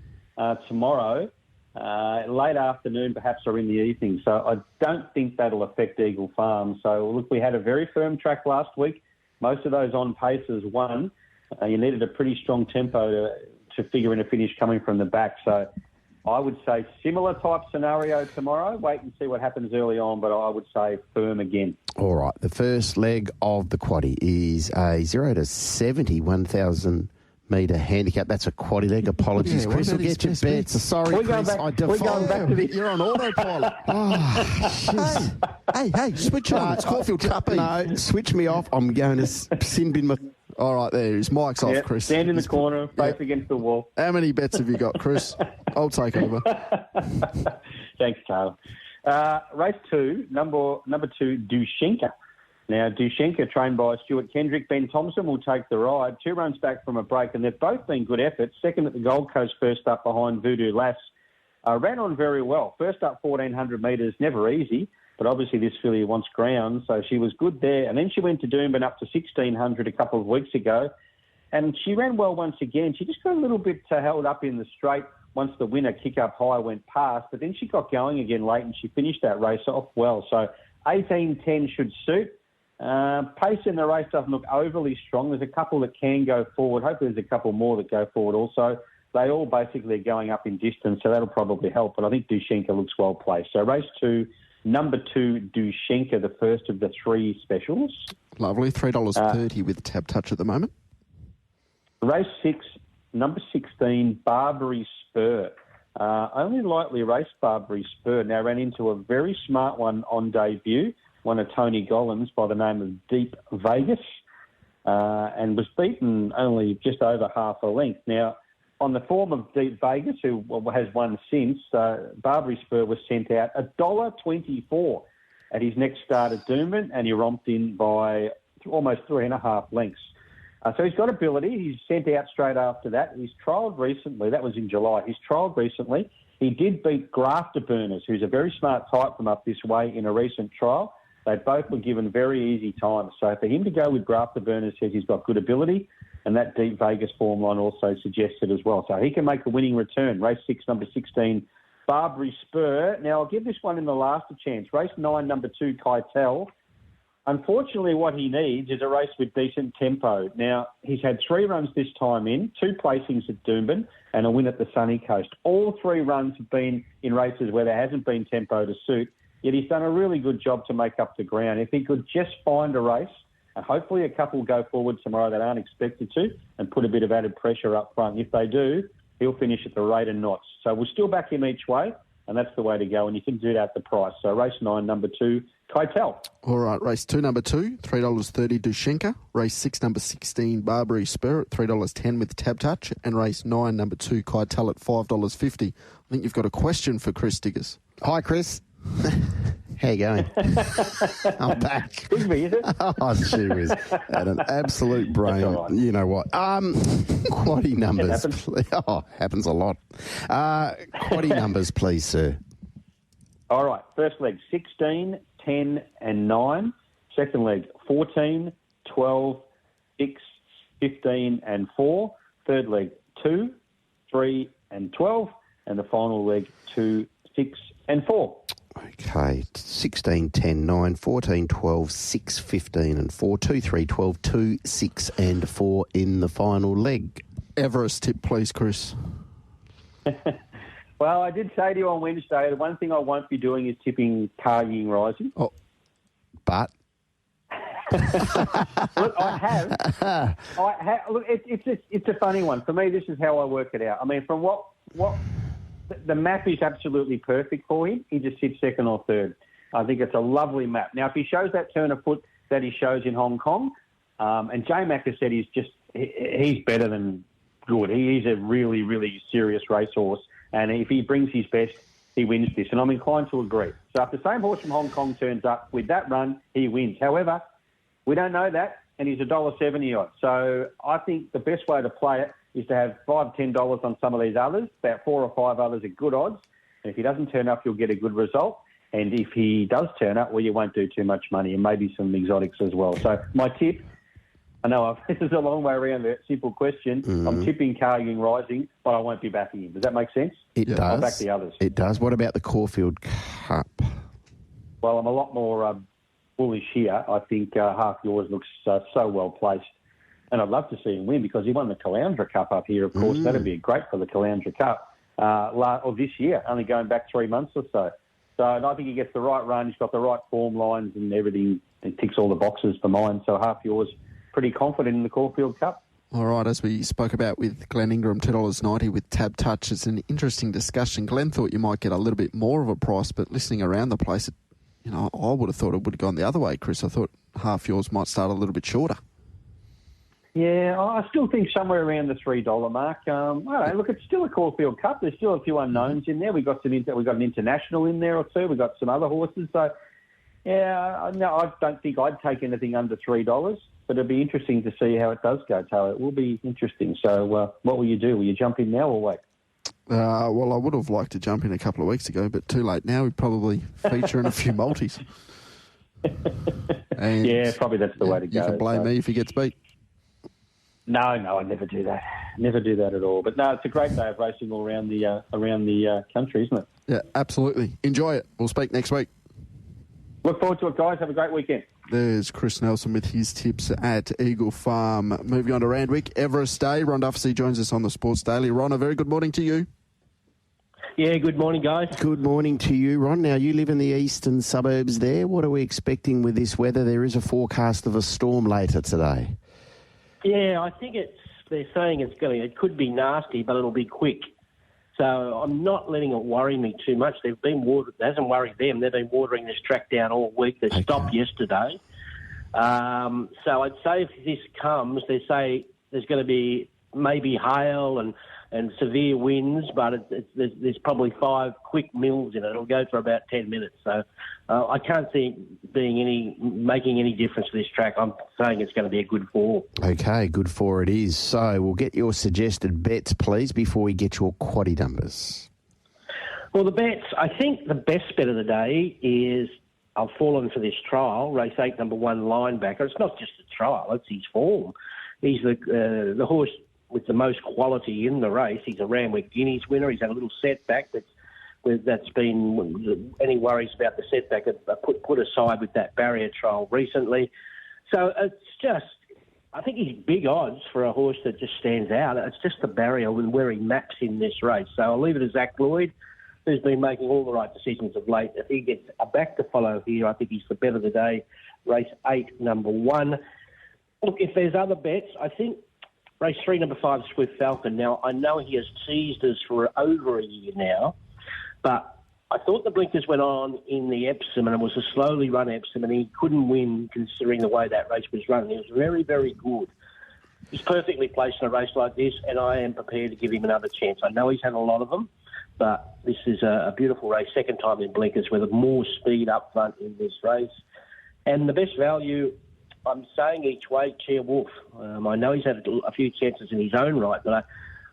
Speaker 7: tomorrow. Late afternoon, perhaps, or in the evening. So I don't think that'll affect Eagle Farm. So, look, we had a very firm track last week. Most of those on paces won. You needed a pretty strong tempo to figure in a finish coming from the back. So I would say similar type scenario tomorrow. Wait and see what happens early on, but I would say firm again.
Speaker 5: All right. The first leg of the quaddie is a 0 to 70, 1,000 metre handicap. That's a quaddie leg. Apologies, Chris. We'll get your bets. Sorry, Chris. I default.
Speaker 4: You're on autopilot. Hey, switch on. It's Caulfield Cup.
Speaker 5: No, switch me off. I'm going to sin bin my...
Speaker 4: All right, there. His mic's off, Chris.
Speaker 7: Stand in the corner, face against the wall.
Speaker 4: How many bets have you got, Chris? I'll take over.
Speaker 7: Thanks, Taylor. Race 2, number 2, Dushenka. Now, Dushenka, trained by Stuart Kendrick. Ben Thompson will take the ride. 2 runs back from a break, and they've both been good efforts. Second at the Gold Coast, first up behind Voodoo Lass. Ran on very well. First up 1,400 metres, never easy, but obviously this filly wants ground, so she was good there. And then she went to Doomben up to 1,600 a couple of weeks ago, and she ran well once again. She just got a little bit held up in the straight once the winner, Kick Up High, went past, but then she got going again late and she finished that race off well. So 18.10 should suit. Pace in the race doesn't look overly strong. There's a couple that can go forward. Hopefully there's a couple more that go forward also. They all basically are going up in distance, so that'll probably help. But I think Dushenka looks well placed. So race 2, number 2, Dushenka, the first of the 3 specials.
Speaker 4: Lovely. $3.30 with Tab Touch at the moment.
Speaker 7: Race 6, number 16, Barbary Spur. Only lightly raced Barbary Spur. Now ran into a very smart one on debut, one of Tony Gollan's by the name of Deep Vegas, and was beaten only just over half a length. Now, on the form of Deep Vegas, who has won since, Barbary Spur was sent out $1.24 at his next start at Doomben, and he romped in by almost 3.5 lengths. So he's got ability. He's sent out straight after that. He's trialled recently. That was in July. He's trialled recently. He did beat Grafter Burners, who's a very smart type from up this way in a recent trial. They both were given very easy times. So for him to go with Grafter Burners says he's got good ability, and that Deep Vegas form line also suggests it as well. So he can make a winning return. Race 6, number 16, Barbary Spur. Now, I'll give this one in the last a chance. Race 9, number 2, Keitel. Unfortunately, what he needs is a race with decent tempo. Now, he's had 3 runs this time in, 2 placings at Doomben and a win at the Sunny Coast. All 3 runs have been in races where there hasn't been tempo to suit, yet he's done a really good job to make up the ground. If he could just find a race, and hopefully a couple go forward tomorrow that aren't expected to, and put a bit of added pressure up front. If they do, he'll finish at the rate of knots. So we'll still back him each way, and that's the way to go, and you can do that at the price. So race 9, number 2, Keitel.
Speaker 4: All right, race 2, number 2, $3.30 Dushenka. Race 6, number 16, Barbary Spur at $3.10 with Tab Touch. And race 9, number 2, Keitel at $5.50. I think you've got a question for Chris Diggers.
Speaker 5: Hi, Chris. How you going? I'm back.
Speaker 7: With me, is it?
Speaker 5: Oh, gee whiz. Had an absolute brain.
Speaker 7: Right.
Speaker 5: You know what? Quaddie numbers. Happens a lot. Quaddie numbers, please, sir.
Speaker 7: All right. First leg, 16, 10 and 9. Second leg, 14, 12, 6, 15 and 4. Third leg, 2, 3 and 12. And the final leg, 2, 6 and 4.
Speaker 5: Okay. Okay, 16, 10, 9, 14, 12, 6, 15 and 4, 2, 3, 12, 2, 6 and 4 in the final leg.
Speaker 4: Everest tip, please, Chris.
Speaker 7: Well, I did say to you on Wednesday, the one thing I won't be doing is tipping Carrying Rising.
Speaker 5: Oh, but...
Speaker 7: Look, I have. Look, it's a funny one. For me, this is how I work it out. I mean, from what the map is absolutely perfect for him. He just sits second or third. I think it's a lovely map. Now, if he shows that turn of foot that he shows in Hong Kong, and Mack has said he's better than good. He's a really, really serious racehorse, and if he brings his best, he wins this. And I'm inclined to agree. So if the same horse from Hong Kong turns up with that run, he wins. However, we don't know that, and he's $1.70 odd. So I think the best way to play it is to have $5, $10 on some of these others. About 4 or 5 others are good odds. And if he doesn't turn up, you'll get a good result. And if he does turn up, well, you won't do too much money, and maybe some exotics as well. So my tip, I know this is a long way around a simple question. Mm-hmm. I'm tipping Carrying Rising, but I won't be backing him. Does that make sense?
Speaker 5: It does.
Speaker 7: I'll back the others.
Speaker 5: It does. What about the Caulfield Cup?
Speaker 7: Well, I'm a lot more bullish here. I think Half Yours looks so well placed. And I'd love to see him win because he won the Caloundra Cup up here, of course. That'd be great for the Caloundra Cup this year, only going back 3 months or so. So I think he gets the right run. He's got the right form lines and everything. It ticks all the boxes for mine. So Half Yours, pretty confident in the Caulfield Cup.
Speaker 4: All right, as we spoke about with Glenn Ingram, $2.90 with Tab Touch. It's an interesting discussion. Glenn thought you might get a little bit more of a price, but listening around the place, I would have thought it would have gone the other way, Chris. I thought Half Yours might start a little bit shorter.
Speaker 7: Yeah, I still think somewhere around the $3 mark. I don't know, look, it's still a Caulfield Cup. There's still a few unknowns in there. We got an international in there or two. We got some other horses. So, yeah, no, I don't think I'd take anything under $3. But it'll be interesting to see how it does go, Taylor. It will be interesting. So, what will you do? Will you jump in now or wait?
Speaker 4: Well, I would have liked to jump in a couple of weeks ago, but too late now. We'd probably feature in a few multis. And,
Speaker 7: yeah, probably that's the way to go.
Speaker 4: You can blame me if he gets beat.
Speaker 7: No, I never do that. Never do that at all. But no, it's a great day of racing all around the country, isn't it?
Speaker 4: Yeah, absolutely. Enjoy it. We'll speak next week.
Speaker 7: Look forward to it, guys. Have a great weekend.
Speaker 4: There's Chris Nelson with his tips at Eagle Farm. Moving on to Randwick, Everest Day. Ron Dufficy joins us on the Sports Daily. Ron, a very good morning to you.
Speaker 8: Yeah, good morning, guys.
Speaker 5: Good morning to you, Ron. Now, you live in the eastern suburbs there. What are we expecting with this weather? There is a forecast of a storm later today.
Speaker 8: Yeah, I think they're saying it could be nasty, but it'll be quick. So I'm not letting it worry me too much. It hasn't worried them. They've been watering this track down all week. They stopped yesterday. So I'd say if this comes, they say there's going to be maybe hail and severe winds, but there's probably 5 quick mills in it. It'll go for about 10 minutes. So I can't see it making any difference to this track. I'm saying it's going to be a good 4.
Speaker 5: Okay, good 4 it is. So we'll get your suggested bets, please, before we get your quaddie numbers.
Speaker 8: Well, the bets, I think the best bet of the day is I've fallen for this trial, race 8, number 1, Linebacker. It's not just a trial, it's his form. He's the horse with the most quality in the race. He's a Randwick Guineas winner. He's had a little setback that's been any worries about the setback put aside with that barrier trial recently. So it's just, I think he's big odds for a horse that just stands out. It's just the barrier and where he maps in this race. So I'll leave it to Zach Lloyd, who's been making all the right decisions of late. If he gets a back to follow here, I think he's the bet of the day. Race 8, number 1. Look, if there's other bets, I think race 3, number 5, Swift Falcon. Now, I know he has teased us for over a year now, but I thought the blinkers went on in the Epsom, and it was a slowly run Epsom, and he couldn't win considering the way that race was run. He was very, very good. He's perfectly placed in a race like this, and I am prepared to give him another chance. I know he's had a lot of them, but this is a beautiful race, second time in blinkers with more speed up front in this race. And the best value, I'm saying each way, Chair Wolfe. I know he's had a few chances in his own right, but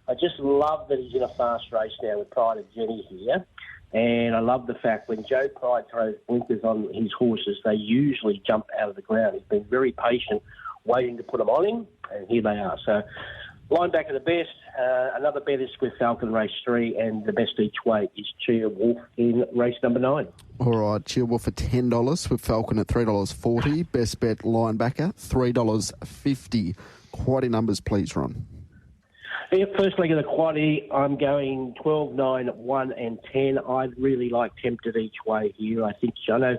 Speaker 8: I just love that he's in a fast race now with Pride and Jenny here. And I love the fact when Joe Pride throws blinkers on his horses, they usually jump out of the ground. He's been very patient, waiting to put them on him, and here they are. So Linebacker the best. Another bet is with Falcon race 3, and the best each way is Cheer Wolfe in race number 9.
Speaker 4: All right, Cheer Wolfe for $10 with Falcon at $3.40. Best bet linebacker, $3.50. Quaddy numbers, please, Ron.
Speaker 8: Yeah, first leg of the quaddie, I'm going 12, 9, 1 and 10. I'd really like Tempted each way here. I know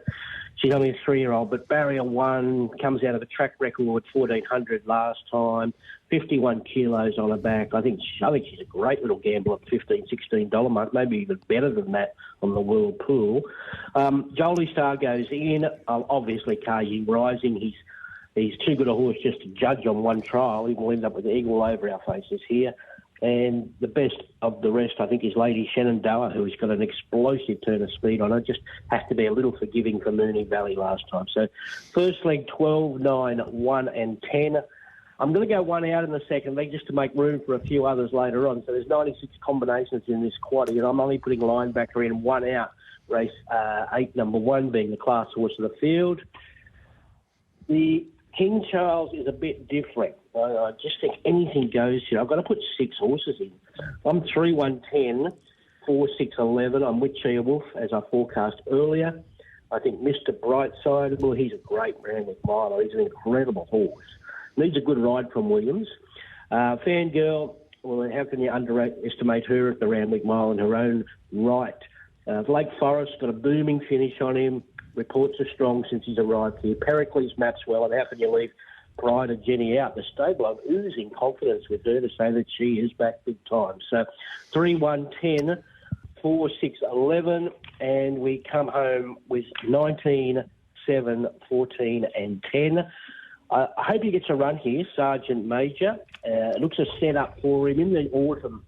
Speaker 8: she's only a 3-year-old, but Barrier 1 comes out of a track record 1,400 last time, 51 kilos on her back. I think she's a great little gamble at $15, $16 mark, maybe even better than that on the World Pool. Jolie Star goes in. Obviously, Kaji Rising. He's too good a horse just to judge on one trial. He will end up with the eagle over our faces here. And the best of the rest, I think, is Lady Shenandoah, who's got an explosive turn of speed on her. Just has to be a little forgiving for Mooney Valley last time. So first leg, 12, 9, 1 and 10. I'm going to go one out in the second leg just to make room for a few others later on. So there's 96 combinations in this quaddie, and I'm only putting linebacker in, one out. Race 8, number 1, being the class horse of the field. The King Charles is a bit different. I just think anything goes here. I've got to put 6 horses in. I'm 3, 1, 10, 4, 6, 11. I'm with Cheer Wolfe, as I forecast earlier. I think Mr. Brightside, well, he's a great Randwick miler. He's an incredible horse. Needs a good ride from Williams. Fangirl, well, how can you underestimate her at the Randwick Mile in her own right? Lake Forest got a booming finish on him. Reports are strong since he's arrived here. Pericles maps well, and how can you leave Pride and Jenny out? The stable, I'm oozing confidence with her to say that she is back big time. So 3, 1, 10, 4, 6, 11, and we come home with 19, 7, 14 and 10. I hope he gets a run here, Sergeant Major. It looks a set-up for him. In the autumn,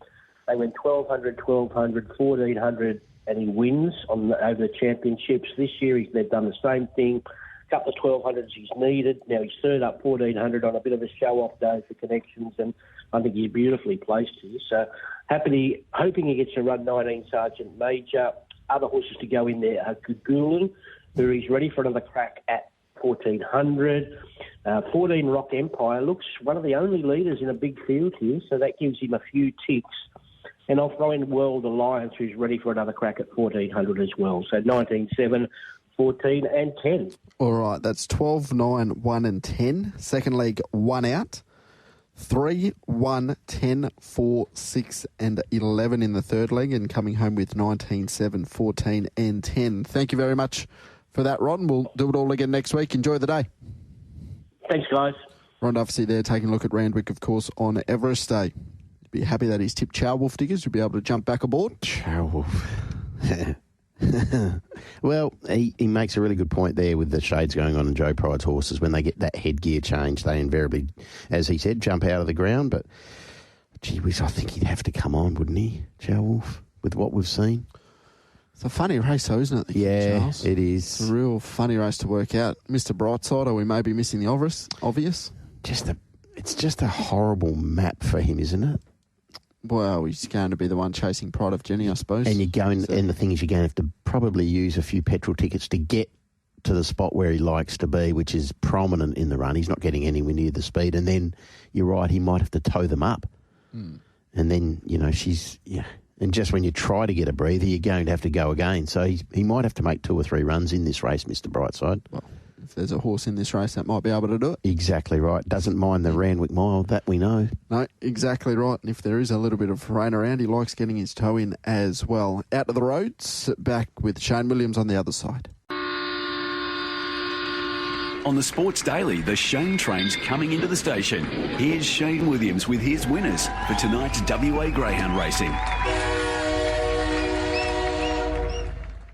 Speaker 8: they went 1,200, 1,200, 1,400, and he wins over the championships. This year they've done the same thing. A couple of 1,200s he's needed. Now he's third up 1,400 on a bit of a show-off day for connections, and I think he's beautifully placed here. So hoping he gets a run, 19, Sergeant Major. Other horses to go in there are Gugulin, who is ready for another crack at 1,400. 14 Rock Empire looks one of the only leaders in a big field here, so that gives him a few ticks. And I'll throw in World Alliance, who's ready for another crack at 1,400 as well. So 19, 7, 14 and 10.
Speaker 4: All right, that's 12, 9, 1 and 10. Second leg, 1 out. 3, 1, 10, 4, 6 and 11 in the third leg, and coming home with 19, 7, 14 and 10. Thank you very much for that, Ron. We'll do it all again next week. Enjoy the day.
Speaker 8: Thanks, guys.
Speaker 4: Ron Dufficy there, taking a look at Randwick, of course, on Everest Day. Be happy that he's tipped Chow Wolf diggers. You'll be able to jump back aboard.
Speaker 5: Chow Wolf. Well, he makes a really good point there with the shades going on in Joe Pride's horses. When they get that headgear change, they invariably, as he said, jump out of the ground. But, gee whiz, I think he'd have to come on, wouldn't he, Chow Wolf, with what we've seen?
Speaker 4: It's a funny race, though, isn't it?
Speaker 5: Yeah,
Speaker 4: Charles?
Speaker 5: It is.
Speaker 4: It's a real funny race to work out. Mr. Brightside, or we may be missing the obvious?
Speaker 5: It's just a horrible map for him, isn't it?
Speaker 4: Well, he's going to be the one chasing Pride of Jenny, I suppose.
Speaker 5: And and the thing is, you're going to have to probably use a few petrol tickets to get to the spot where he likes to be, which is prominent in the run. He's not getting anywhere near the speed. And then, you're right, he might have to tow them up. And then, and just when you try to get a breather, you're going to have to go again. So he might have to make 2 or 3 runs in this race, Mr. Brightside.
Speaker 4: Well, if there's a horse in this race that might be able to do it.
Speaker 5: Exactly right. Doesn't mind the Randwick Mile, that we know.
Speaker 4: No, exactly right. And if there is a little bit of rain around, he likes getting his toe in as well. Out to the roads, back with Shayne Williams on the other side.
Speaker 9: On the Sports Daily, the Shayne train's coming into the station. Here's Shayne Williams with his winners for tonight's WA Greyhound racing.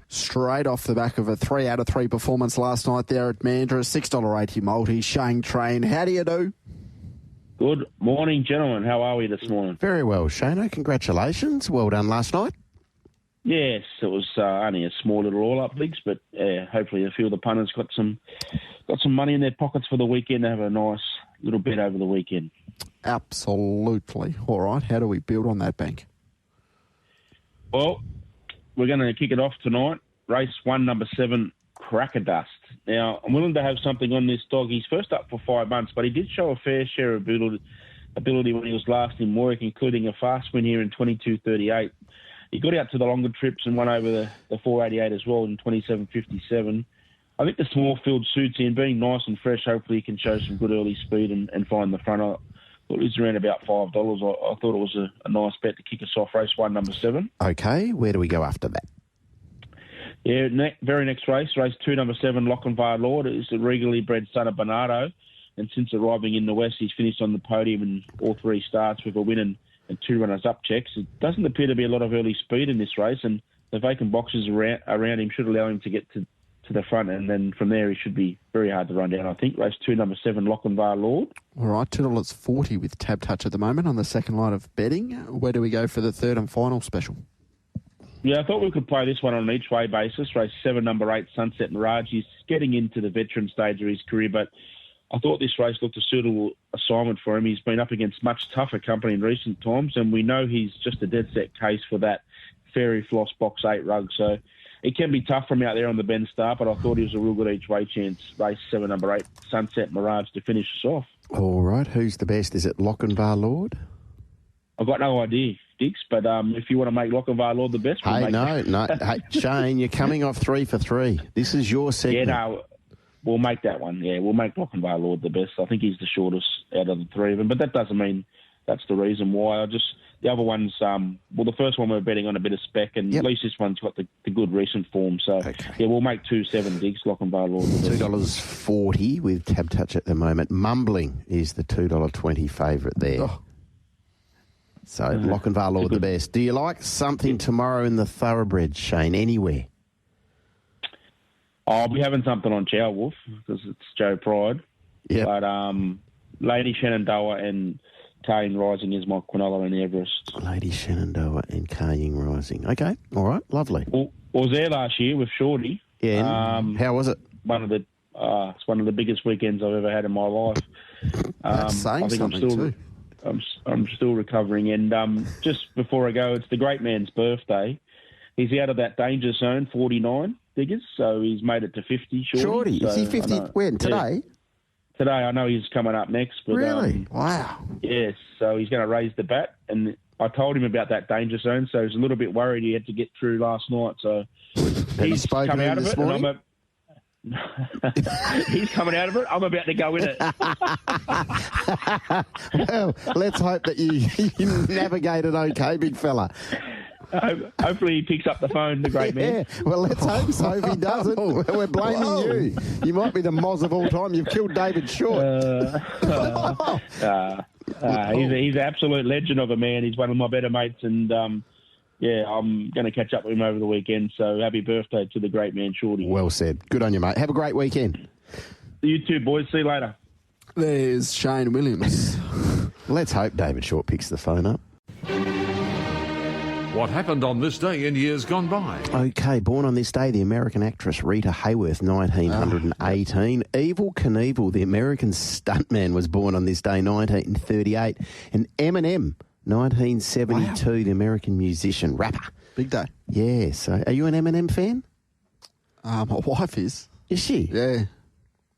Speaker 4: Straight off the back of a 3 out of 3 performance last night there at Mandurah, $6.80 multi. Shayne Train, how do you do?
Speaker 10: Good morning, gentlemen. How are we this morning?
Speaker 5: Very well, Shayne. Congratulations. Well done last night.
Speaker 10: Yes, it was only a small little all-up, Biggs, but hopefully a few of the punters got some money in their pockets for the weekend to have a nice little bet over the weekend.
Speaker 4: Absolutely. All right, how do we build on that bank?
Speaker 10: Well, we're going to kick it off tonight. Race 1, number 7, Cracker Dust. Now, I'm willing to have something on this dog. He's first up for 5 months, but he did show a fair share of boodle ability when he was last in work, including a fast win here in 22.38. He got out to the longer trips and won over the 488 as well in 27.57. I think the small field suits him. Being nice and fresh, hopefully he can show some good early speed and find the front. I thought it was around about $5. I thought it was a nice bet to kick us off race 1, number 7.
Speaker 5: Okay, where do we go after that?
Speaker 10: Yeah, very next race 2, number 7, Lochinvar Lord, is the regally bred son of Bernardo. And since arriving in the West, he's finished on the podium in all 3 starts with a win and 2 runners-up checks. It doesn't appear to be a lot of early speed in this race, and the vacant boxes around him should allow him to get to the front, and then from there he should be very hard to run down, I think. Race 2, number 7, Lochinvar Lord.
Speaker 4: All right, $2.40 with Tab Touch at the moment on the second line of betting. Where do we go for the third and final special?
Speaker 10: Yeah, I thought we could play this one on an each-way basis. Race 7, number 8, Sunset Mirage. He's getting into the veteran stage of his career, but I thought this race looked a suitable assignment for him. He's been up against much tougher company in recent times, and we know he's just a dead-set case for that Fairy Floss Box 8 rug. So it can be tough from out there on the bend start, but I thought he was a real good each-way chance. Race 7, number 8, Sunset Mirage to finish us off.
Speaker 5: All right, who's the best? Is it Lochinvar Lord?
Speaker 10: I've got no idea, Dix, but if you want to make Lochinvar Lord the best,
Speaker 5: Hey, Shayne, you're coming off 3 for 3. This is your segment.
Speaker 10: Yeah, no, we'll make that one. Yeah, we'll make Lochinvar Lord the best. I think he's the shortest out of the 3 of them, but that doesn't mean that's the reason why. The other ones, the first one we're betting on a bit of spec, and at least this one's got the good recent form. So, yeah, we'll make 2-7 Diggs, Lochinvar Lord.
Speaker 5: $2.40 with Tab Touch at the moment. Mumbling is the $2.20 favourite there. Oh. So, Lochinvar Lord the best. Do you like something tomorrow in the thoroughbred, Shayne, anywhere?
Speaker 10: I'll be having something on Chow Wolf because it's Joe Pride.
Speaker 5: Yeah.
Speaker 10: But Lady Shenandoah and Carrying Rising is my Quinola and Everest.
Speaker 5: Lady Shenandoah and Carrying Rising. Okay, all right, lovely.
Speaker 10: Well, I was there last year with Shorty.
Speaker 5: Yeah. How was it?
Speaker 10: It's one of the biggest weekends I've ever had in my life.
Speaker 4: That's saying something too.
Speaker 10: I'm still recovering, and just before I go, it's the great man's birthday. He's out of that danger zone, 49 diggers, so he's made it to 50.
Speaker 5: Shorty,
Speaker 10: so
Speaker 5: is he 50? When, today?
Speaker 10: Yeah. Today, I know he's coming up next. But,
Speaker 5: really? Wow.
Speaker 10: Yes, so he's going to raise the bat, and I told him about that danger zone, so he's a little bit worried he had to get through last night. So he's come out of it, and he's coming out of it. I'm about to go in it.
Speaker 5: Well, let's hope that you navigated okay, big fella.
Speaker 10: Hopefully he picks up the phone, the great man.
Speaker 5: Yeah, well, let's hope so. If he doesn't, we're blaming you. You might be the Moz of all time. You've killed David Short.
Speaker 10: He's an absolute legend of a man. He's one of my better mates, and I'm going to catch up with him over the weekend. So happy birthday to the great man, Shorty.
Speaker 5: Well said. Good on you, mate. Have a great weekend.
Speaker 10: You too, boys. See you later.
Speaker 4: There's Shayne Williams.
Speaker 5: Let's hope David Short picks the phone up.
Speaker 1: What happened on this day in years gone by?
Speaker 5: Okay, born on this day, the American actress Rita Hayworth, 1918. Evel Knievel, the American stuntman, was born on this day, 1938. And Eminem, 1972, the American musician, rapper.
Speaker 4: Big day.
Speaker 5: Yeah, so are you an Eminem fan?
Speaker 4: My wife is.
Speaker 5: Is she?
Speaker 4: Yeah.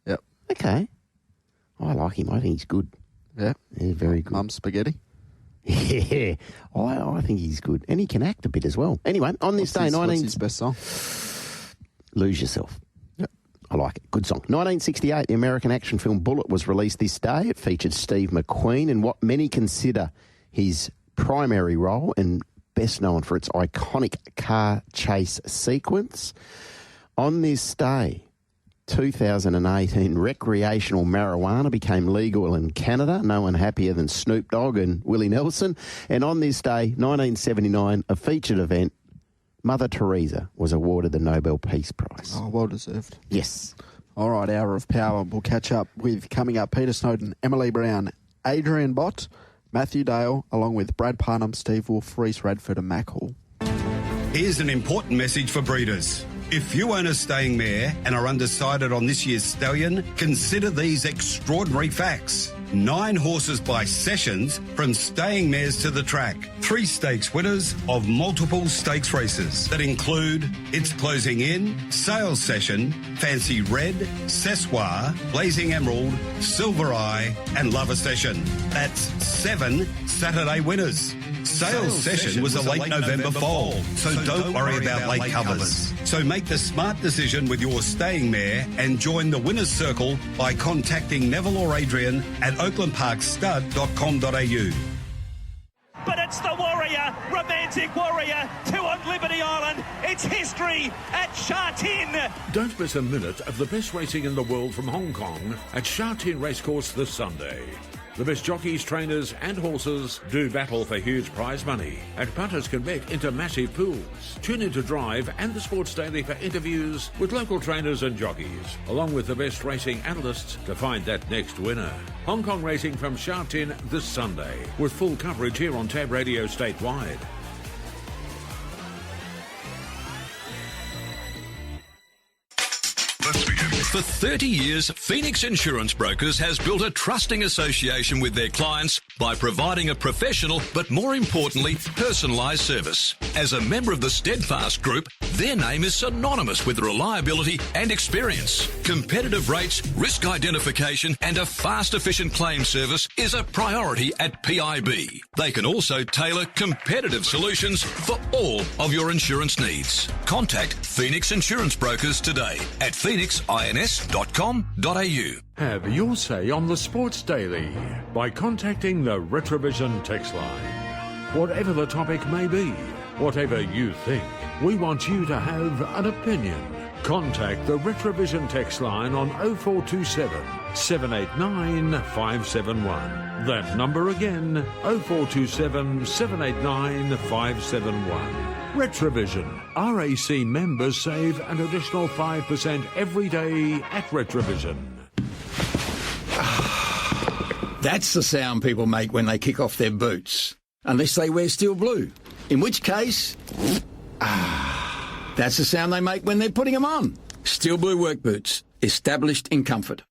Speaker 4: Yep.
Speaker 5: Okay. I like him. I think he's good.
Speaker 4: Yeah.
Speaker 5: Yeah, very good.
Speaker 4: Mum's spaghetti.
Speaker 5: Yeah, I think he's good. And he can act a bit as well. Anyway, on this day,
Speaker 4: what's his best song?
Speaker 5: Lose Yourself.
Speaker 4: Yep.
Speaker 5: I like it. Good song. 1968, the American action film Bullet was released this day. It featured Steve McQueen in what many consider his primary role and best known for its iconic car chase sequence. On this day, 2018, recreational marijuana became legal in Canada. No one happier than Snoop Dogg and Willie Nelson. And on this day, 1979, a featured event, Mother Teresa was awarded the Nobel Peace Prize.
Speaker 4: Oh, well deserved.
Speaker 5: Yes.
Speaker 4: All right, Hour of Power. We'll catch up with, coming up, Peter Snowden, Emily Browne, Adrian Bott, Matthew Dale, along with Brad Parnham, Steve Wolfe, Rhys, Radford and Mack Hall.
Speaker 11: Here's an important message for breeders. If you own a staying mare and are undecided on this year's stallion, consider these extraordinary facts. 9 horses by sessions from staying mares to the track. 3 stakes winners of multiple stakes races that include It's Closing In, Sales Session, Fancy Red, Sessoir, Blazing Emerald, Silver Eye and Lover Session. That's 7 Saturday winners. Sales Session was a late November foal, so don't worry about late covers. So make the smart decision with your staying mare and join the winner's circle by contacting Neville or Adrian at oaklandparkstud.com.au.
Speaker 12: But it's the Warrior, romantic Warrior, 2 on Liberty Island. It's history at Sha Tin.
Speaker 1: Don't miss a minute of the best racing in the world from Hong Kong at Sha Tin Racecourse this Sunday. The best jockeys, trainers and horses do battle for huge prize money, and punters can bet into massive pools. Tune in to Drive and the Sports Daily for interviews with local trainers and jockeys, along with the best racing analysts to find that next winner. Hong Kong racing from Sha Tin this Sunday, with full coverage here on Tab Radio statewide.
Speaker 13: For 30 years, Phoenix Insurance Brokers has built a trusting association with their clients by providing a professional, but more importantly, personalised service. As a member of the Steadfast Group, their name is synonymous with reliability and experience. Competitive rates, risk identification and a fast, efficient claim service is a priority at PIB. They can also tailor competitive solutions for all of your insurance needs. Contact Phoenix Insurance Brokers today at phoenixins.com.au.
Speaker 1: Have your say on the Sports Daily by contacting the Retrovision text line. Whatever the topic may be, whatever you think, we want you to have an opinion. Contact the Retrovision text line on 0427 789 571. That number again, 0427 789 571. Retrovision. RAC members save an additional 5% every day at Retrovision.
Speaker 14: That's the sound people make when they kick off their boots. Unless they wear steel blue. In which case, that's the sound they make when they're putting them on. Steel blue work boots. Established in comfort.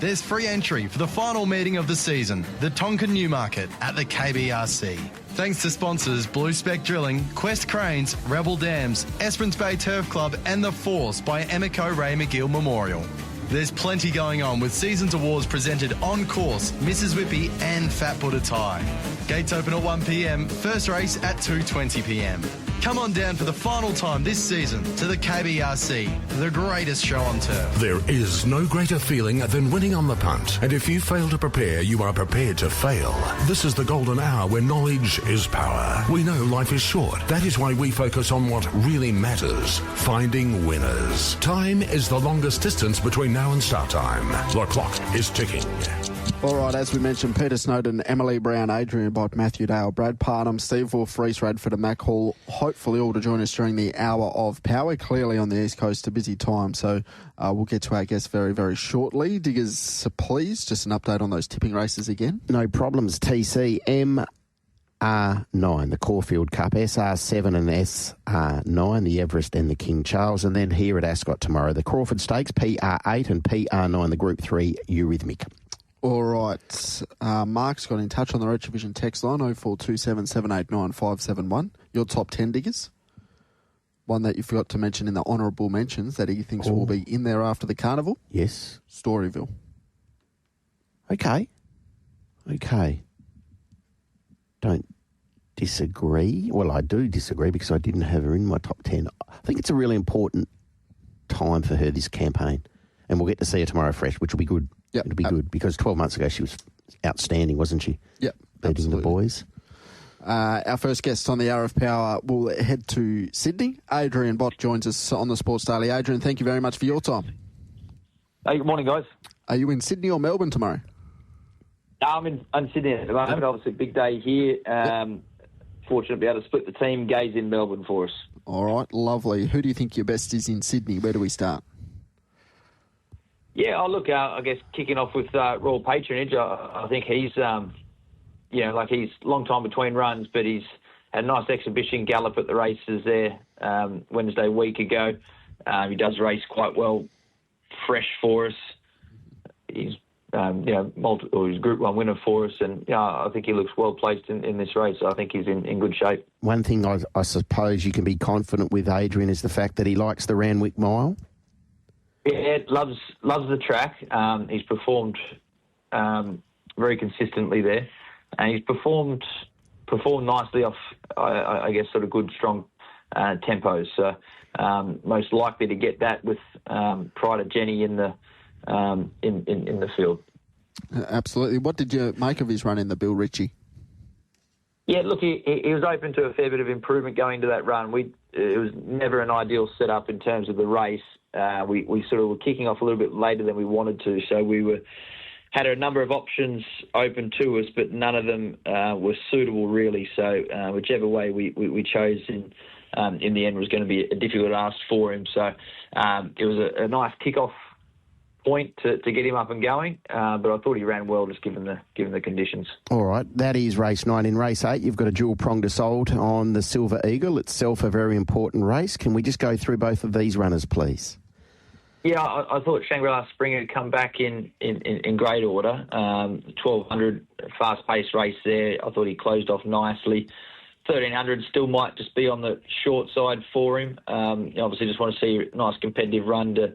Speaker 15: There's free entry for the final meeting of the season, the Tonkin Newmarket at the KBRC. Thanks to sponsors Blue Spec Drilling, Quest Cranes, Rebel Dams, Esperance Bay Turf Club and The Force by Emico Ray McGill Memorial. There's plenty going on with Seasons Awards presented on course, Mrs. Whippy and Fat Buddha Tie. Gates open at 1pm, first race at 2:20pm. Come on down for the final time this season to the KBRC, the greatest show on turf.
Speaker 1: There is no greater feeling than winning on the punt. And if you fail to prepare, you are prepared to fail. This is the golden hour where knowledge is power. We know life is short. That is why we focus on what really matters, finding winners. Time is the longest distance between now and start time. The clock is ticking.
Speaker 4: All right, as we mentioned, Peter Snowden, Emily Browne, Adrian Bott, Matthew Dale, Brad Parnham, Steve Wolfe, Rhys, Radford and Mack Hall, hopefully all to join us during the hour of power. Clearly on the East Coast, a busy time, so we'll get to our guests very, very shortly. Diggers, please, just an update on those tipping races again.
Speaker 5: No problems, TC. R9, the Caulfield Cup, SR7 and SR9, the Everest and the King Charles. And then here at Ascot tomorrow, the Crawford Stakes, PR8 and PR9, the Group 3 Eurythmic.
Speaker 4: All right. Mark's got in touch on the Retrovision text line, 0427 789 571. Your top 10 diggers. One that you forgot to mention in the honourable mentions that he thinks will be in there after the carnival.
Speaker 5: Yes.
Speaker 4: Storyville.
Speaker 5: Okay. Don't disagree. Well, I do disagree because I didn't have her in my top 10. I think it's a really important time for her, this campaign. And we'll get to see her tomorrow fresh, which will be good.
Speaker 4: Yep.
Speaker 5: It'll be good because 12 months ago she was outstanding, wasn't she?
Speaker 4: Yep.
Speaker 5: Beating the boys.
Speaker 4: Our first guest on the Hour of Power will head to Sydney. Adrian Bott joins us on the Sports Daily. Adrian, thank you very much for your time.
Speaker 16: Hey, good morning, guys.
Speaker 4: Are you in Sydney or Melbourne tomorrow?
Speaker 16: I'm in Sydney at the moment. Obviously, big day here. Fortunate to be able to split the team. Gay's in Melbourne for us.
Speaker 4: All right, lovely. Who do you think your best is in Sydney? Where do we start?
Speaker 16: Yeah, I'll look out, I guess, kicking off with Royal Patronage. I think he's, he's long time between runs, but he's had a nice exhibition gallop at the races there Wednesday week ago. He does race quite well, fresh for us. He's he's Group 1 winner for us, and I think he looks well placed in this race. So I think he's in good shape.
Speaker 5: One thing I suppose you can be confident with Adrian is the fact that he likes the Randwick Mile.
Speaker 16: Yeah, loves the track. He's performed very consistently there, and he's performed nicely off, I guess, sort of good, strong tempos. So most likely to get that with Pride of Jenny in the field.
Speaker 4: Absolutely. What did you make of his run in the Bill Ritchie?
Speaker 16: Yeah, look, he was open to a fair bit of improvement going into that run. It was never an ideal setup in terms of the race. We sort of were kicking off a little bit later than we wanted to, so we had a number of options open to us, but none of them were suitable really. So whichever way we chose in the end was going to be a difficult ask for him. So it was a nice kick-off point to get him up and going, but I thought he ran well just given the conditions.
Speaker 5: All right, that is race 9. In race 8, you've got a dual pronged assault on the Silver Eagle, itself a very important race. Can we just go through both of these runners, please?
Speaker 16: Yeah, I thought Shangri-La Springer had come back in great order. 1200 fast-paced race there. I thought he closed off nicely. 1300 still might just be on the short side for him. Obviously just want to see a nice competitive run to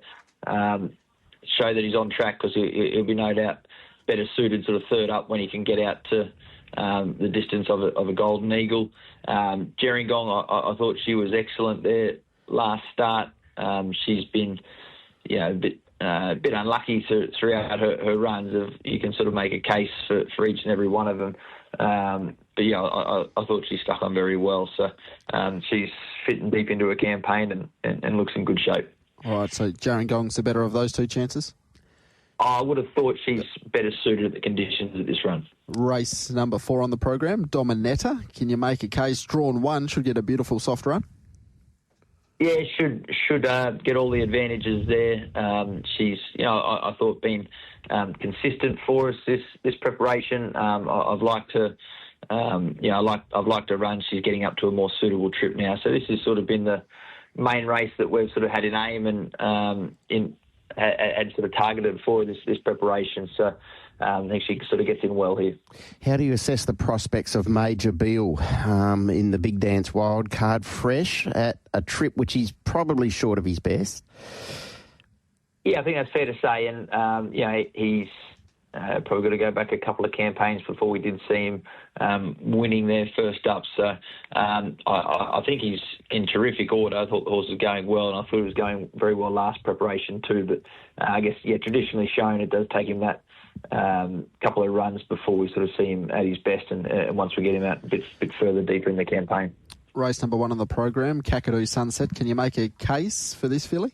Speaker 16: show that he's on track, because he'll be no doubt better suited sort of third up when he can get out to the distance of a Golden Eagle. Gerringong, I thought she was excellent there last start. She's been a bit unlucky throughout her runs. You can sort of make a case for each and every one of them. But yeah, I thought she stuck on very well. So she's fitting deep into her campaign and looks in good shape.
Speaker 4: All right, so Gerringong's the better of those two chances?
Speaker 16: I would have thought she's better suited at the conditions of this run.
Speaker 4: Race number 4 on the program, Dominetta. Can you make a case? Drawn 1 should get a beautiful soft run.
Speaker 16: Yeah, should get all the advantages there. She's, I thought been consistent for us this preparation. I've liked her. I've liked her run. She's getting up to a more suitable trip now. So this has sort of been the main race that we've sort of had in aim and had sort of targeted for this preparation. So I think she sort of gets in well here.
Speaker 5: How do you assess the prospects of Major Beale in the Big Dance Wild Card, fresh at a trip which he's probably short of his best?
Speaker 16: Yeah, I think that's fair to say. And, he's probably got to go back a couple of campaigns before we did see him winning there first up. So I think he's in terrific order. I thought the horse was going well, and I thought it was going very well last preparation too. But I guess, traditionally shown, it does take him that couple of runs before we sort of see him at his best, and once we get him out a bit further deeper in the campaign.
Speaker 4: Race number 1 on the program, Kakadu Sunset. Can you make a case for this filly?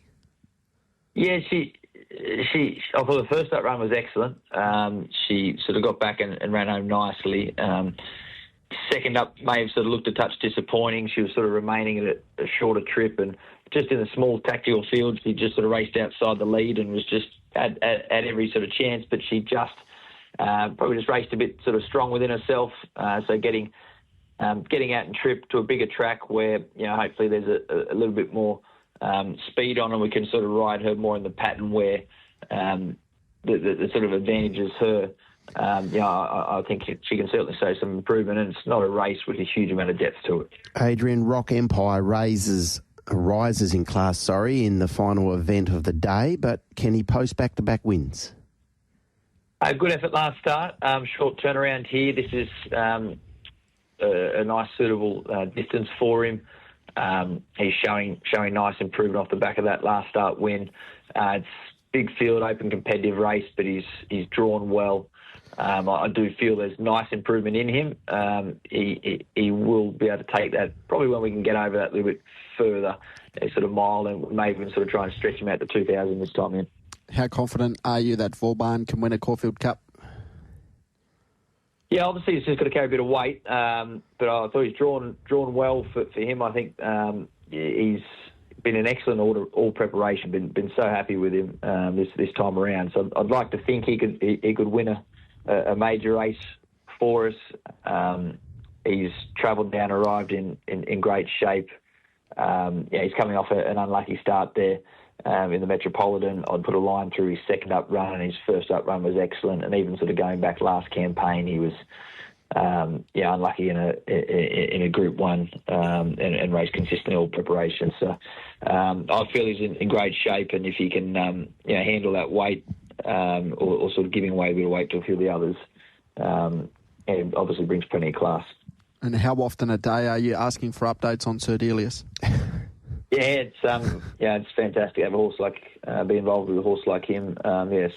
Speaker 16: Yeah, I thought the first up run was excellent. She sort of got back and ran home nicely. Second up may have sort of looked a touch disappointing. She was sort of remaining at a shorter trip, and just in the small tactical field, she just sort of raced outside the lead and was just at every sort of chance, but she just probably just raced a bit sort of strong within herself. So getting out and trip to a bigger track where, hopefully there's a little bit more speed on, and we can sort of ride her more in the pattern where the sort of advantages her. I think she can certainly show some improvement, and it's not a race with a huge amount of depth to it.
Speaker 5: Adrian, Rock Empire rises in class, in the final event of the day, but can he post back-to-back wins?
Speaker 16: A good effort last start. Short turnaround here. This is a nice, suitable distance for him. He's showing nice improvement off the back of that last start win. It's big field, open, competitive race, but he's drawn well. I do feel there's nice improvement in him. He will be able to take that probably when we can get over that a little bit further, a sort of mile, and maybe even sort of try and stretch him out to 2,000 this time in.
Speaker 4: How confident are you that Vauban can win a Caulfield Cup?
Speaker 16: Yeah, obviously he's just got to carry a bit of weight, but I thought he's drawn well for him. I think he's been an excellent all preparation. Been so happy with him this time around. So I'd like to think he could win a major race for us. He's travelled down, arrived in great shape. He's coming off an unlucky start there in the Metropolitan. I'd put a line through his second up run, and his first up run was excellent. And even sort of going back last campaign, he was unlucky in a Group 1 and raced consistently all preparation. So I feel he's in great shape, and if he can handle that weight or sort of giving away a bit of weight to a few of the others, and obviously brings plenty of class.
Speaker 4: And how often a day are you asking for updates on Sir Delius?
Speaker 16: Yeah, it's fantastic to have a horse be involved with a horse like him. Very,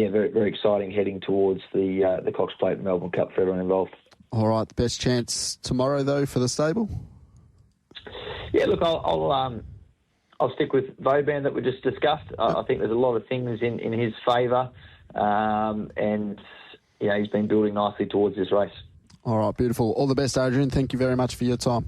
Speaker 16: very exciting heading towards the Cox Plate Melbourne Cup for everyone involved.
Speaker 4: All right, the best chance tomorrow though for the stable?
Speaker 16: Yeah, look, I'll stick with Vauban that we just discussed. I think there's a lot of things in his favour, and he's been building nicely towards this race.
Speaker 4: All right, beautiful. All the best, Adrian. Thank you very much for your time.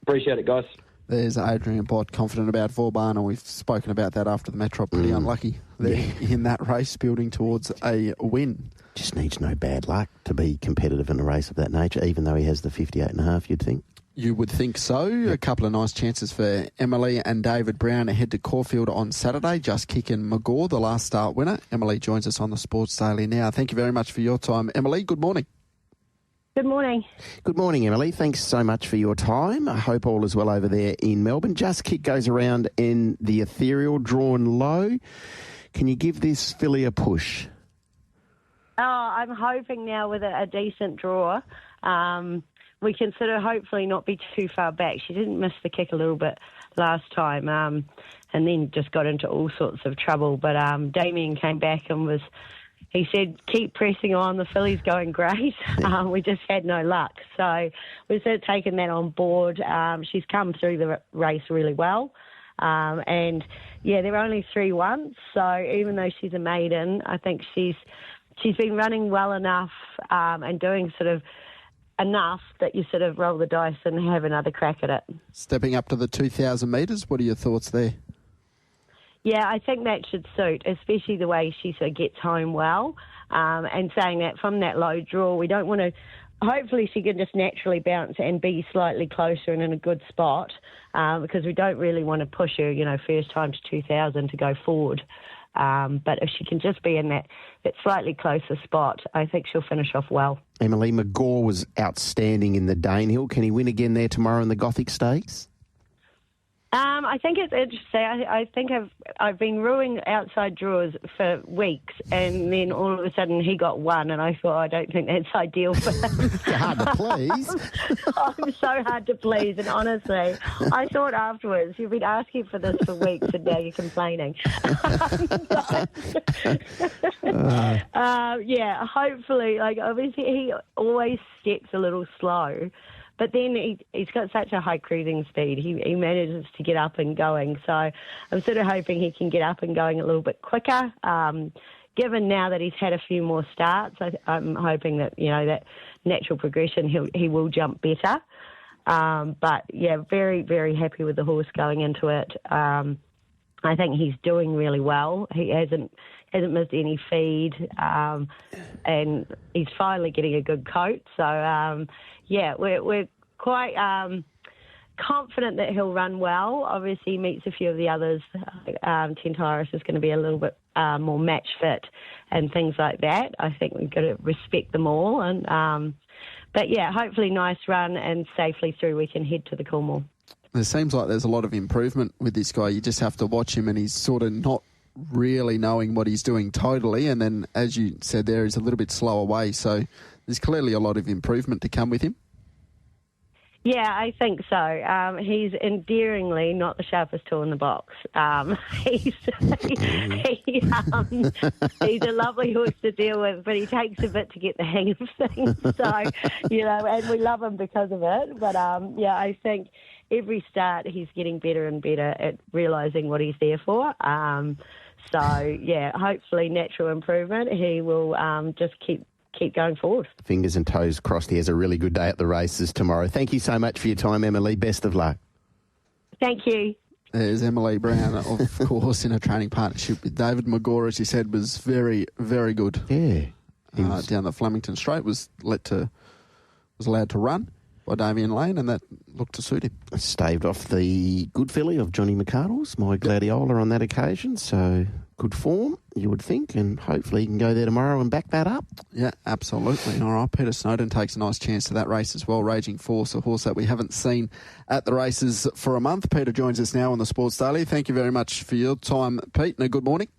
Speaker 16: Appreciate it, guys.
Speaker 4: There's Adrian Bott, confident about Vauban, and we've spoken about that after the Metro. Pretty unlucky there in that race, building towards a win.
Speaker 5: Just needs no bad luck to be competitive in a race of that nature, even though he has the 58.5, you'd think.
Speaker 4: You would think so. Yep. A couple of nice chances for Emily and David Browne ahead to Caulfield on Saturday. Just kicking McGaw, the last start winner. Emily joins us on the Sports Daily now. Thank you very much for your time. Emily, good morning.
Speaker 17: Good morning.
Speaker 5: Good morning, Emily. Thanks so much for your time. I hope all is well over there in Melbourne. Just Kick goes around in the ethereal, drawn low. Can you give this filly a push?
Speaker 17: Oh, I'm hoping now with a decent draw, we can sort of hopefully not be too far back. She didn't miss the kick a little bit last time, and then just got into all sorts of trouble. But Damien came back and he said, keep pressing on, the filly's going great. We just had no luck. So we've sort of taken that on board. She's come through the race really well. And, they're only 3 once. So even though she's a maiden, I think she's been running well enough and doing sort of enough that you sort of roll the dice and have another crack at it.
Speaker 4: Stepping up to the 2,000 metres, what are your thoughts there?
Speaker 17: Yeah, I think that should suit, especially the way she sort of gets home well. And saying that from that low draw, we don't want to... Hopefully she can just naturally bounce and be slightly closer and in a good spot because we don't really want to push her, first time to 2,000 to go forward. But if she can just be in that slightly closer spot, I think she'll finish off well.
Speaker 5: Emily, McGaw was outstanding in the Danehill. Can he win again there tomorrow in the Gothic Stakes?
Speaker 17: I think it's interesting. I think I've been ruling outside draws for weeks, and then all of a sudden he got one, and I thought, I don't think that's ideal for him.
Speaker 5: You're hard to please.
Speaker 17: I'm so hard to please, and honestly, I thought afterwards, you've been asking for this for weeks, and now you're complaining. Hopefully, obviously he always steps a little slow. But then he's got such a high cruising speed. He manages to get up and going. So I'm sort of hoping he can get up and going a little bit quicker. Given now that he's had a few more starts, I'm hoping that, that natural progression, he will jump better. Very, very happy with the horse going into it. I think he's doing really well. He hasn't missed any feed, and he's finally getting a good coat. So, we're quite confident that he'll run well. Obviously, he meets a few of the others. Tentaris is going to be a little bit more match fit and things like that. I think we've got to respect them all. And hopefully nice run and safely through we can head to the Coolmore.
Speaker 4: It seems like there's a lot of improvement with this guy. You just have to watch him, and he's sort of not really knowing what he's doing totally. And then, as you said there, he's a little bit slow away. So there's clearly a lot of improvement to come with him.
Speaker 17: Yeah, I think so. He's endearingly not the sharpest tool in the box. He's a lovely horse to deal with, but he takes a bit to get the hang of things. So, and we love him because of it. But, I think every start he's getting better and better at realising what he's there for. Hopefully natural improvement. He will just keep going forward.
Speaker 5: Fingers and toes crossed. He has a really good day at the races tomorrow. Thank you so much for your time, Emily. Best of luck.
Speaker 17: Thank you.
Speaker 4: There's Emily Browne, of course, in a training partnership with David McGaw, as you said, was very, very good.
Speaker 5: Yeah.
Speaker 4: Down the Flemington Straight, was allowed to run. by Damien Lane, and that looked to suit him.
Speaker 5: Staved off the good filly of Johnny McArdle's, my Gladiola on that occasion, so good form, you would think, and hopefully he can go there tomorrow and back that up.
Speaker 4: Yeah, absolutely. All right, Peter Snowden takes a nice chance to that race as well. Raging Force, a horse that we haven't seen at the races for a month. Peter joins us now on the Sports Daily. Thank you very much for your time, Pete, and a good morning.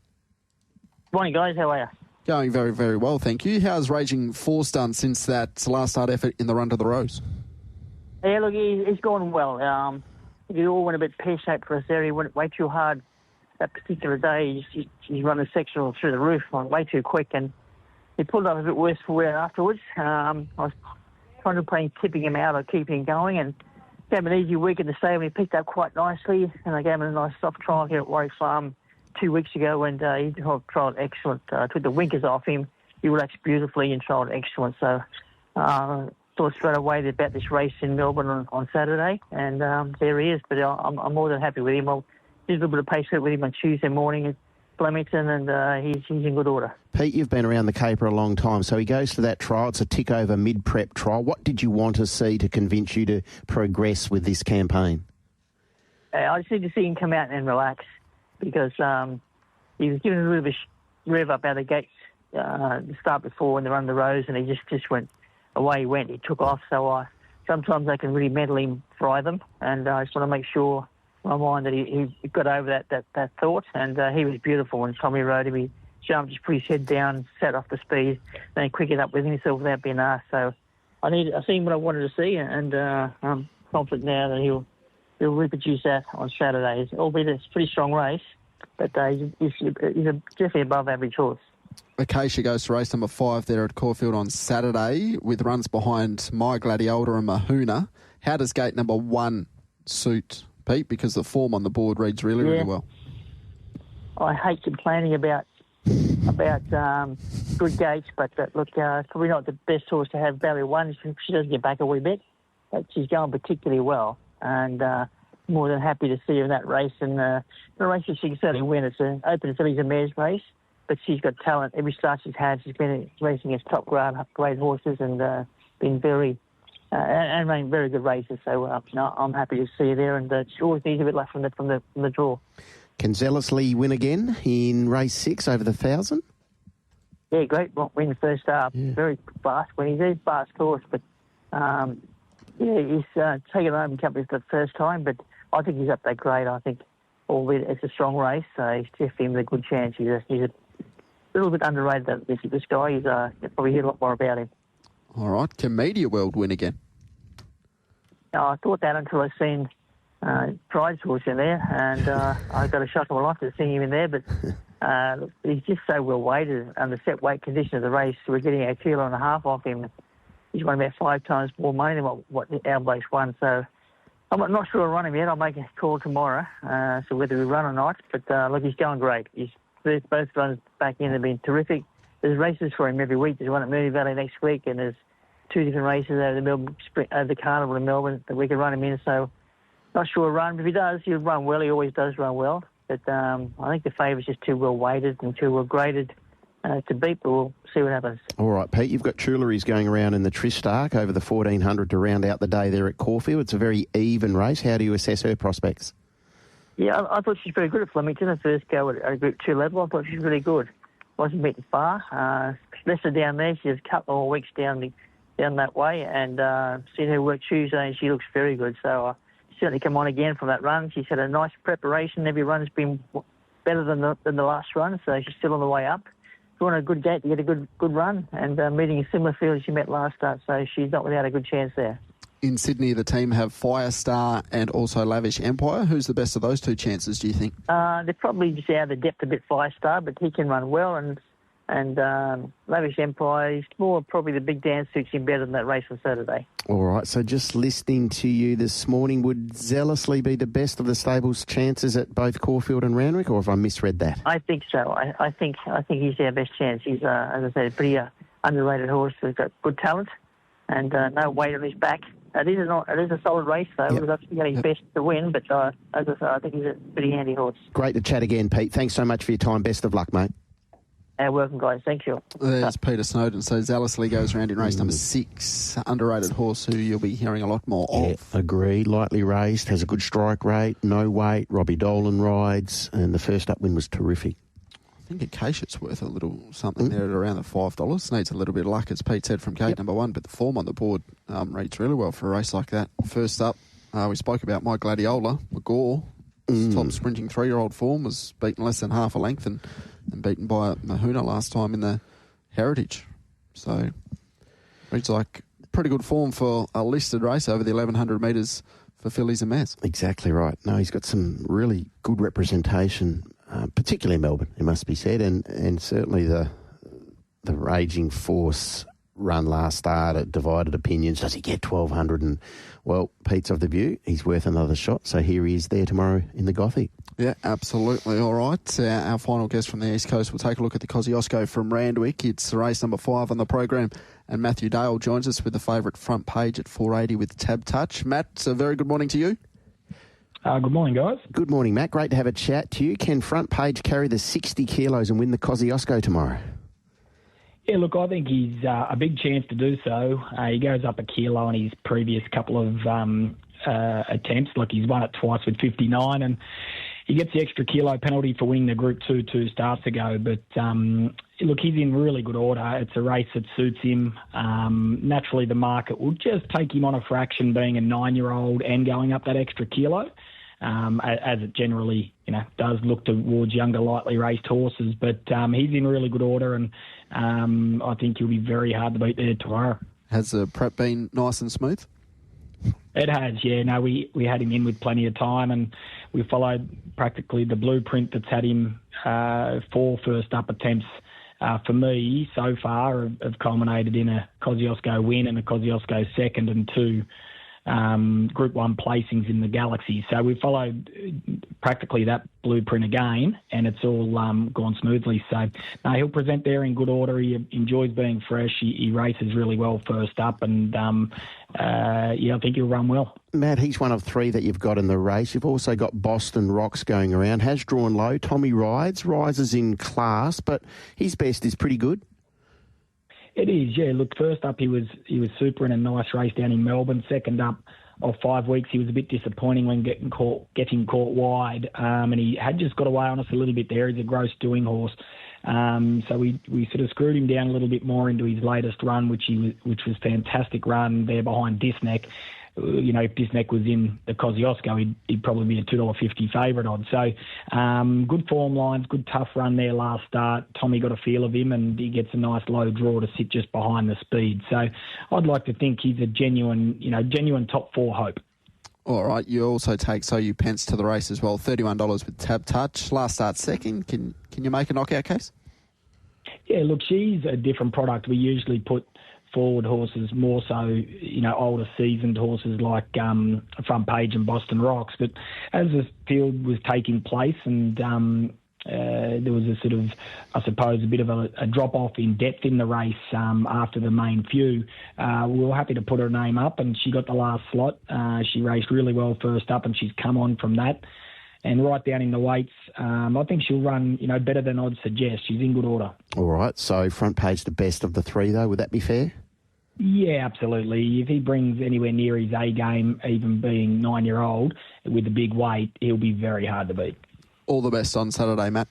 Speaker 18: Morning, guys. How are you?
Speaker 4: Going very, very well, thank you. How's Raging Force done since that last start effort in the Run to the Rose?
Speaker 18: Yeah, look, he's gone well. He all went a bit pear-shaped for us there. He went way too hard that particular day. He's run a sectional through the roof way too quick, and he pulled up a bit worse for wear afterwards. I was contemplating tipping him out or keeping him going, and gave him an easy week in the stable. He picked up quite nicely, and I gave him a nice soft trial here at Warwick Farm 2 weeks ago, and he trialled excellent. Took the winkers off him. He relaxed beautifully and trialled excellent. So thought straight away about this race in Melbourne on Saturday, and there he is. But I'm more than happy with him. I'll do a little bit of pace with him on Tuesday morning at Flemington, and he's in good order.
Speaker 5: Pete, you've been around the caper a long time, so he goes to that trial. It's a tick-over mid-prep trial. What did you want to see to convince you to progress with this campaign?
Speaker 18: I just need to see him come out and relax, because he was given a little bit of rev up out of the gates the start before in the Run the Rose, and he just went away. He went. He took off. So sometimes they can really mentally fry them, and I just want to make sure in my mind that he got over that thought. And he was beautiful when Tommy rode him. He jumped, just put his head down, set off the speed, then he quickened up with himself without being asked. So I seen what I wanted to see, and I'm confident now that he'll reproduce that on Saturday. Albeit it's a pretty strong race, but he's definitely above average horse.
Speaker 4: Acacia goes to race number 5 there at Caulfield on Saturday with runs behind My Gladiola and Mahuna. How does gate number 1 suit Pete? Because the form on the board reads really well.
Speaker 18: I hate complaining about good gates, but look, probably not the best horse to have barrier 1. She does get back a wee bit, but she's going particularly well, and more than happy to see her in that race. And the race that she can certainly win. It's an open fillies and mares race, but she's got talent. Every start she's had, she's been racing against top grade horses and been very good races. So I'm happy to see her there, and she always needs a bit luck from the draw.
Speaker 5: Can Zealously win again in race 6 over the 1,000?
Speaker 18: Yeah, great win first start. Yeah. Very fast when he's a fast horse, but he's taken home company for the first time, but I think he's up that grade. I think albeit it's a strong race, so he's definitely a good chance. He's a little bit underrated, this guy. He's probably hear a lot more about him.
Speaker 4: All right. Can Media World win again?
Speaker 18: No, I thought that until I seen Pride's horse in there, and I got a shock of my life to see him in there, but he's just so well weighted under set weight condition of the race. We're getting a kilo and a half off him. He's won about 5 times more money than what our bloke's won, so I'm not sure I'll run him yet. I'll make a call tomorrow, so whether we run or not, but look, he's going great. Both runs back in have been terrific. There's races for him every week. There's one at Moonee Valley next week, and there's 2 different races over the Carnival in Melbourne that we can run him in, so not sure he'll run, but if he does, he'll run well. He always does run well. But I think the favourite's just too well weighted and too well graded to beat, but we'll see what happens.
Speaker 5: All right, Pete, you've got Tuileries going around in the Tristark over the 1,400 to round out the day there at Caulfield. It's a very even race. How do you assess her prospects?
Speaker 18: Yeah, I thought she's very good at Flemington. Her first go at a Group 2 level, I thought she was really good. Wasn't beaten far. Lesser down there. She has a couple more weeks down that way, and seen her work Tuesday, and she looks very good. So certainly come on again from that run. She's had a nice preparation. Every run's been better than the last run, so she's still on the way up. She won a good gate to get a good run, and meeting a similar field as she met last start, so she's not without a good chance there.
Speaker 4: In Sydney, the team have Firestar and also Lavish Empire. Who's the best of those 2 chances, do you think?
Speaker 18: They're probably just out of the depth a bit, Firestar, but he can run well, and Lavish Empire is more probably the big dance suits him better than that race on Saturday.
Speaker 5: All right, so just listening to you this morning, would Zealously be the best of the stable's chances at both Caulfield and Randwick, or have I misread that?
Speaker 18: I think so. I think he's our best chance. He's, as I said, a pretty underrated horse. He's got good talent and no weight on his back. It is a solid race, though. Yep. We've got to get his best to win, but as I said, I think he's a pretty handy horse.
Speaker 5: Great to chat again, Pete. Thanks so much for your time. Best of luck, mate.
Speaker 18: our working guys. Thank you.
Speaker 4: There's Peter Snowden. So zealously goes around in race number 6. Underrated horse who you'll be hearing a lot more of.
Speaker 5: Agreed. Lightly raced, has a good strike rate, no weight. Robbie Dolan rides, and the first up win was terrific.
Speaker 4: I think Acacia's worth a little something there at around the $5. Needs a little bit of luck, as Pete said, from gate number 1, but the form on the board reads really well for a race like that. First up, we spoke about My Gladiola, McGaw. Top sprinting 3-year-old form, was beaten less than half a length and beaten by Mahuna last time in the Heritage. So, reads like pretty good form for a listed race over the 1,100 metres for fillies and mares.
Speaker 5: Exactly right. No, he's got some really good representation, particularly in Melbourne, it must be said, and certainly the Raging Force run last start at divided opinions. Does he get 1,200? And, well, Pete's of the view he's worth another shot, so here he is there tomorrow in the Gothic.
Speaker 4: Yeah, absolutely. All right. Our final guest from the East Coast will take a look at the Kosciuszko from Randwick. It's race number 5 on the program, and Matthew Dale joins us with the favourite Front Page at 480 with Tab Touch. Matt, a very good morning to you.
Speaker 19: Good morning, guys.
Speaker 5: Good morning, Matt. Great to have a chat to you. Can Front Page carry the 60 kilos and win the Kosciuszko tomorrow?
Speaker 19: Yeah, look, I think he's a big chance to do so. He goes up a kilo on his previous couple of attempts. Like, he's won it twice with 59, and he gets the extra kilo penalty for winning the Group 2 2 starts ago. But, look, he's in really good order. It's a race that suits him. Naturally, the market will just take him on a fraction, being a 9-year-old and going up that extra kilo. As it generally, does look towards younger, lightly raced horses. But he's in really good order, and I think he'll be very hard to beat there tomorrow.
Speaker 4: Has the prep been nice and smooth?
Speaker 19: It has, yeah. No, we had him in with plenty of time, and we followed practically the blueprint that's had him 4 first up attempts. For me, so far, have culminated in a Kosciuszko win and a Kosciuszko second and 2 Group 1 placings in the Galaxy. So we followed practically that blueprint again, and it's all gone smoothly. So he'll present there in good order. He enjoys being fresh. He races really well first up, and I think he'll run well.
Speaker 5: Matt, he's one of 3 that you've got in the race. You've also got Boston Rocks going around. Has drawn low. Tommy rises in class, but his best is pretty good.
Speaker 19: It is, yeah. Look, first up, he was super in a nice race down in Melbourne. Second up of 5 weeks, he was a bit disappointing when getting caught wide, and he had just got away on us a little bit there. He's a gross doing horse, so we sort of screwed him down a little bit more into his latest run, which was fantastic run there behind Disneck. If Disneck was in the Kosciuszko, he'd probably be a $2.50 favourite on. So good form lines, good tough run there last start. Tommy got a feel of him, and he gets a nice low draw to sit just behind the speed. So I'd like to think he's a genuine top 4 hope.
Speaker 4: All right, you also take So You Pence to the race as well, $31 with Tab Touch. Last start second. Can you make a knockout case?
Speaker 19: Yeah, look, she's a different product. We usually put forward horses more so, older seasoned horses like Front Page and Boston Rocks. But as the field was taking place and there was a sort of, I suppose, a bit of a drop-off in depth in the race after the main few, we were happy to put her name up, and she got the last slot. She raced really well first up, and she's come on from that. And right down in the weights, I think she'll run, better than I'd suggest. She's in good order.
Speaker 5: All right. So Front Page the best of the 3, though. Would that be fair?
Speaker 19: Yeah, absolutely. If he brings anywhere near his A game, even being 9-year-old with a big weight, he'll be very hard to beat.
Speaker 4: All the best on Saturday, Matt.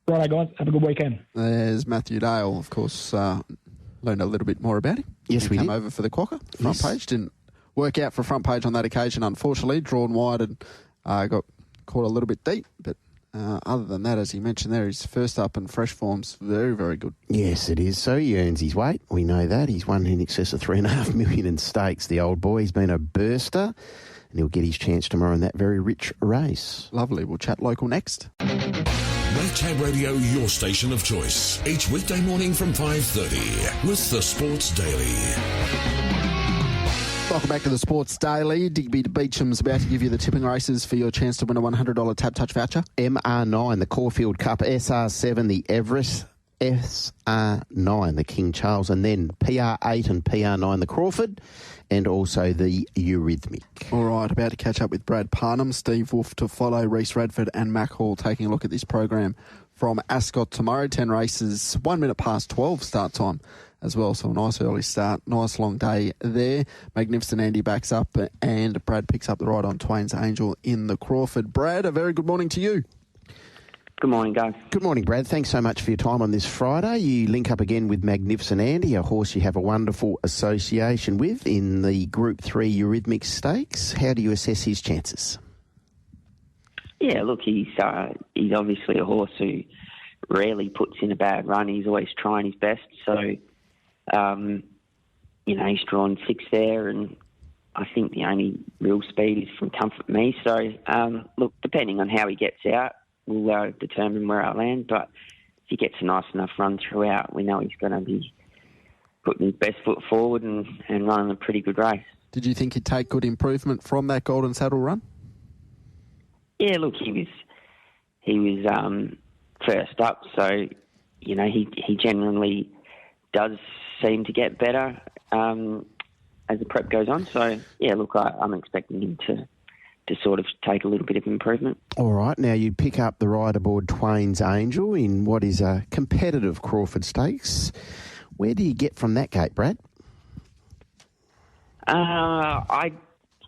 Speaker 19: Righto, guys. Have a good weekend.
Speaker 4: There's Matthew Dale, of course. Learned a little bit more about him.
Speaker 5: Yes, we
Speaker 4: came
Speaker 5: did.
Speaker 4: over for the Quokka. Front Page didn't work out for Front Page on that occasion, unfortunately. Drawn wide and got caught a little bit deep, but other than that, as he mentioned there, his first up and fresh form's very, very good.
Speaker 5: Yes, it is. So he earns his weight. We know that. He's won in excess of $3.5 million in stakes, the old boy. He's been a burster, and he'll get his chance tomorrow in that very rich race.
Speaker 4: Lovely. We'll chat local next.
Speaker 1: Tab Radio, your station of choice. Each weekday morning from 5:30 with the Sports Daily.
Speaker 4: Welcome back to the Sports Daily. Digby Beecham's about to give you the tipping races for your chance to win a $100 Tab Touch voucher.
Speaker 5: MR9, the Caulfield Cup, SR7, the Everest, SR9, the King Charles, and then PR8 and PR9, the Crawford, and also the Eurythmic.
Speaker 4: All right, about to catch up with Brad Parnham, Steve Wolfe to follow, Rhys, Radford and Mack Hall taking a look at this program from Ascot tomorrow. 10 races, 1 minute past 12 start time as well. So a nice early start, nice long day there. Magnificent Andy backs up and Brad picks up the ride on Twain's Angel in the Crawford. Brad, a very good morning to you.
Speaker 20: Good morning, guys.
Speaker 5: Good morning, Brad. Thanks so much for your time on this Friday. You link up again with Magnificent Andy, a horse you have a wonderful association with in the Group 3 Eurythmic Stakes. How do you assess his chances?
Speaker 20: Yeah, look, he's obviously a horse who rarely puts in a bad run. He's always trying his best. So, he's drawn 6 there, and I think the only real speed is from Comfort Me. So, look, depending on how he gets out, we'll determine where I land, but if he gets a nice enough run throughout, we know he's going to be putting his best foot forward and running a pretty good race.
Speaker 4: Did you think he'd take good improvement from that Golden Saddle run?
Speaker 20: Yeah, look, he was first up, so he generally does seem to get better as the prep goes on. So yeah, look, I'm expecting him to sort of take a little bit of improvement.
Speaker 5: All right, now you pick up the ride aboard Twain's Angel in what is a competitive Crawford Stakes. Where do you get from that gate, Brad?
Speaker 20: I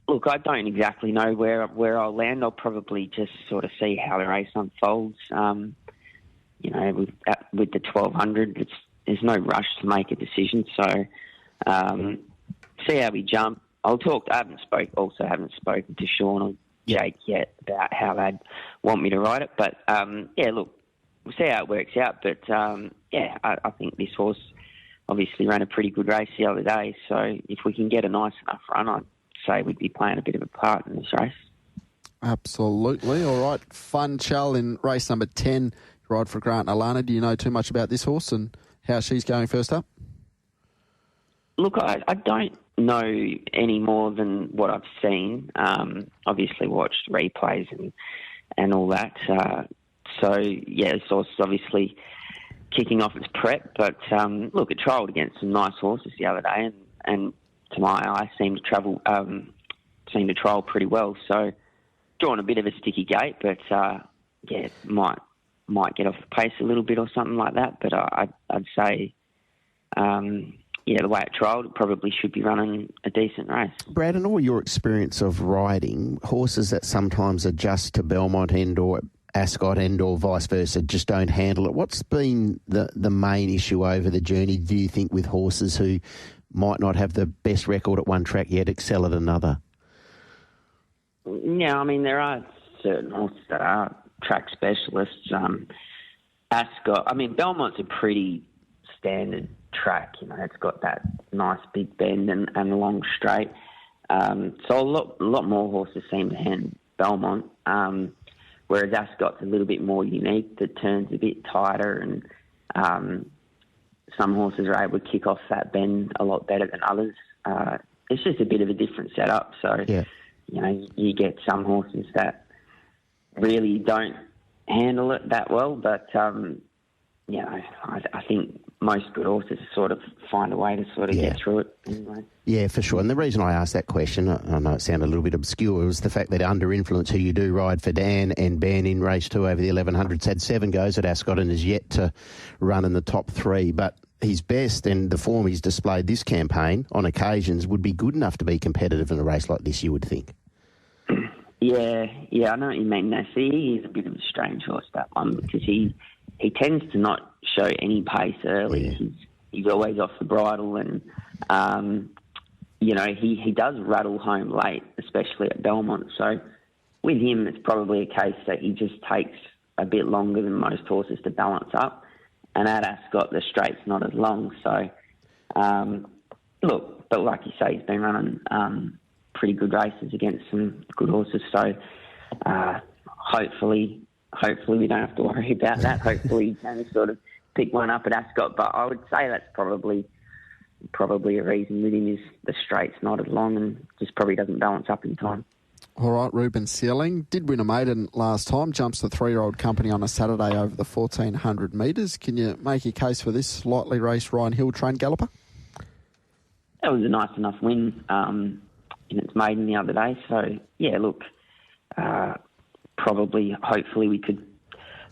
Speaker 20: don't exactly know where I'll land. I'll probably just sort of see how the race unfolds. With the 1200, there's no rush to make a decision. So see how we jump. I haven't spoken to Sean or Jake yet about how they'd want me to ride it. But, we'll see how it works out. But, I think this horse obviously ran a pretty good race the other day. So if we can get a nice enough run, I'd say we'd be playing a bit of a part in this race.
Speaker 4: Absolutely. All right. Fun Chal in race number 10. Ride for Grant and Alana. Do you know too much about this horse and how she's going first up?
Speaker 20: Look, I don't know any more than what I've seen. Obviously watched replays and all that. This horse is obviously kicking off its prep. But, look, it trialled against some nice horses the other day and to my eye seemed to trial pretty well. So drawn a bit of a sticky gate, but, might get off the pace a little bit or something like that. But I'd say... the way it trialled, it probably should be running a decent race.
Speaker 5: Brad, in all your experience of riding, horses that sometimes adjust to Belmont end or Ascot end or vice versa just don't handle it. What's been the main issue over the journey, do you think, with horses who might not have the best record at one track yet excel at another?
Speaker 20: Yeah, I mean, there are certain horses that are track specialists. Ascot, Belmont's a pretty standard track, it's got that nice big bend and long straight. So a lot more horses seem to hand Belmont, whereas Ascot's a little bit more unique. The turn's a bit tighter and some horses are able to kick off that bend a lot better than others. It's just a bit of a different setup. So, you get some horses that really don't handle it that well, but, I think most good horses sort of find a way to sort of get through it anyway.
Speaker 5: Yeah, for sure. And the reason I asked that question, I know it sounded a little bit obscure, was the fact that Under Influence, who you do ride for Dan and Ben in race 2 over the 1100s, had 7 goes at Ascot and is yet to run in the top 3. But his best and the form he's displayed this campaign on occasions would be good enough to be competitive in a race like this, you would think.
Speaker 20: Yeah, I know what you mean. Now, see, he is a bit of a strange horse, that one, because he tends to not show any pace early. Yeah. He's always off the bridle and, he does rattle home late, especially at Belmont. So with him, it's probably a case that he just takes a bit longer than most horses to balance up. And at Ascot, the straight's not as long. So, but like you say, he's been running pretty good races against some good horses. So hopefully we don't have to worry about that. Hopefully he can sort of pick one up at Ascot. But I would say that's probably a reason with him is the straight's not as long and just probably doesn't balance up in time.
Speaker 4: All right, Ruben Sealing did win a maiden last time, jumps the 3-year-old company on a Saturday over the 1,400 metres. Can you make a case for this lightly raced Ryan Hill trained galloper?
Speaker 20: That was a nice enough win in its maiden the other day. So, yeah, look, probably, hopefully we could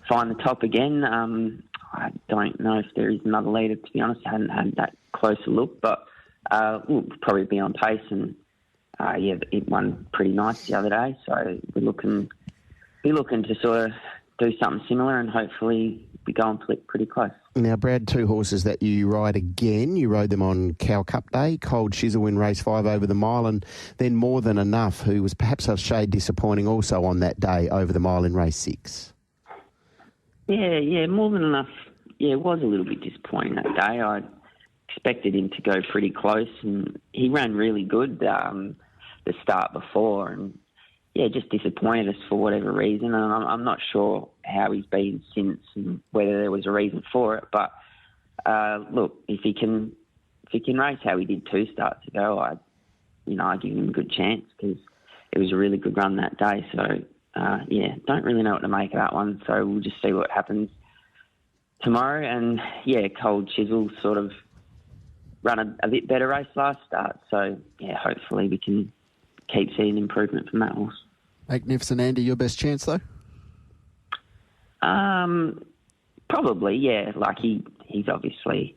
Speaker 20: find the top again. I don't know if there is another leader, to be honest. I hadn't had that closer look, but we'll probably be on pace. And, it won pretty nice the other day. So we're looking to sort of do something similar and hopefully be going pretty close.
Speaker 5: Now, Brad, 2 horses that you ride again. You rode them on Cow Cup Day. Cold Shizzle in race 5 over the mile, and then More Than Enough, who was perhaps a shade disappointing also on that day over the mile in race 6.
Speaker 20: Yeah, More Than Enough. Yeah, it was a little bit disappointing that day. I expected him to go pretty close, and he ran really good the start before, and yeah, just disappointed us for whatever reason. And I'm not sure how he's been since and whether there was a reason for it. But look, if he can race how he did 2 starts ago, I give him a good chance because it was a really good run that day. So don't really know what to make of that one. So we'll just see what happens tomorrow. And yeah, Cold Chisel sort of run a bit better race last start. So yeah, hopefully we can keep seeing improvement from that horse.
Speaker 4: Magnificent Andy, your best chance though?
Speaker 20: Probably, yeah. Like he's obviously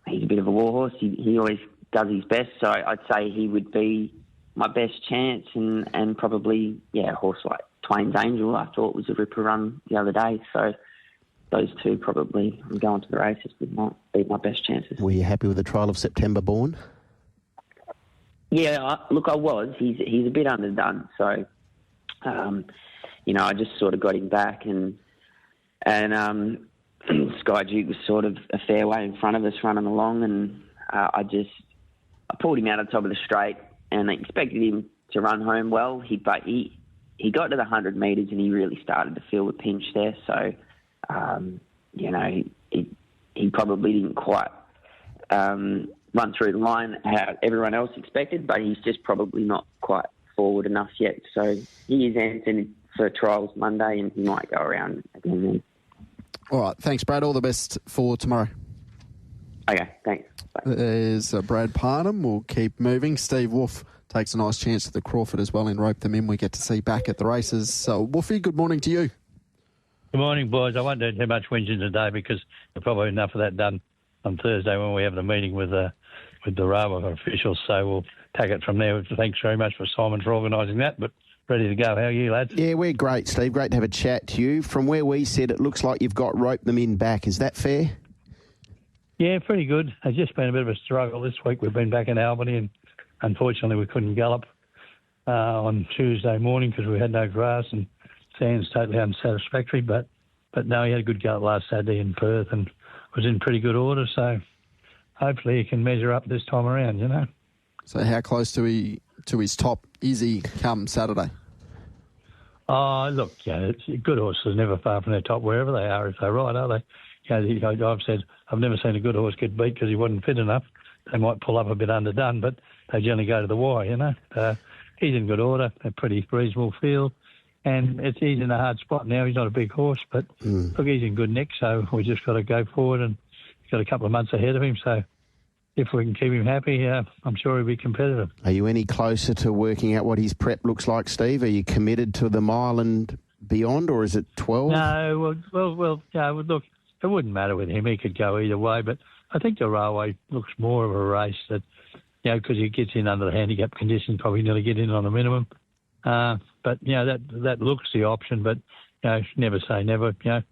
Speaker 20: a bit of a war horse. He always does his best, so I'd say he would be my best chance, and probably a horse like Twain's Angel I thought was a ripper run the other day. So those 2 probably going to the races would be my best chances.
Speaker 5: Were you happy with the trial of September Born?
Speaker 20: Yeah, look, I was. He's a bit underdone, so I just sort of got him back, and Sky Duke was sort of a fair way in front of us running along, and I pulled him out of the top of the straight, and I expected him to run home well. But he got to the 100 metres and he really started to feel the pinch there. So he probably didn't quite run through the line how everyone else expected, but he's just probably not quite forward enough yet. So he is entered for trials Monday, and he might go around again then.
Speaker 4: All right, thanks, Brad. All the best for tomorrow.
Speaker 20: Okay, thanks. Bye.
Speaker 4: There's Brad Parnham. We'll keep moving. Steve Wolfe takes a nice chance at the Crawford as well and rope them in. We get to see back at the races. So, Wolfie, good morning to you.
Speaker 21: Good morning, boys. I won't do too much whinging today because there's probably enough of that done on Thursday when we have the meeting with the railway officials. So we'll take it from there. Thanks very much for Simon for organising that, but ready to go. How are you, lads?
Speaker 5: Yeah, we're great, Steve. Great to have a chat to you. From where we sit, it looks like you've got roped them in back. Is that fair?
Speaker 21: Yeah, pretty good. It's just been a bit of a struggle this week. We've been back in Albany, and unfortunately we couldn't gallop on Tuesday morning because we had no grass and sand's totally unsatisfactory. But no, he had a good gallop last Saturday in Perth and was in pretty good order. So hopefully he can measure up this time around,
Speaker 4: So how close to his top is he come Saturday?
Speaker 21: Oh, look, good horses are never far from their top wherever they are if they ride, are they? I've said I've never seen a good horse get beat because he wasn't fit enough. They might pull up a bit underdone, but they generally go to the wire, He's in good order, a pretty reasonable field, and he's in a hard spot now. He's not a big horse, but look, he's in good nick, so we just got to go forward, and he's got a couple of months ahead of him, so if we can keep him happy, I'm sure he'll be competitive.
Speaker 5: Are you any closer to working out what his prep looks like, Steve? Are you committed to the mile and beyond, or is it 12?
Speaker 21: No, well, look, it wouldn't matter with him. He could go either way, but I think the railway looks more of a race that, because he gets in under the handicap conditions, probably nearly get in on the minimum. But, that looks the option, but, never say never, there's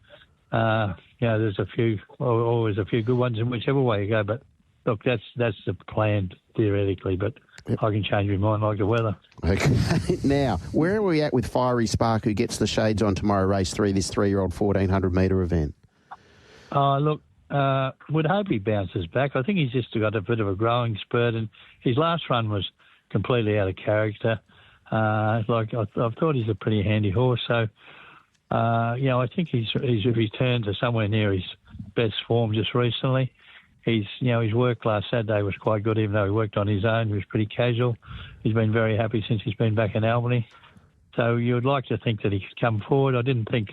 Speaker 21: always a few good ones in whichever way you go, but look, that's the plan theoretically, but I can change my mind like the weather.
Speaker 5: Okay. Now, where are we at with Fiery Spark, who gets the shades on tomorrow, race 3, this 3-year-old 1,400-metre event?
Speaker 21: Look, would hope he bounces back. I think he's just got a bit of a growing spurt, and his last run was completely out of character. I thought he's a pretty handy horse, so I think he's returned to somewhere near his best form just recently. his work last Saturday was quite good, even though he worked on his own. He was pretty casual. He's been very happy since he's been back in Albany. So you would like to think that he could come forward. I didn't think,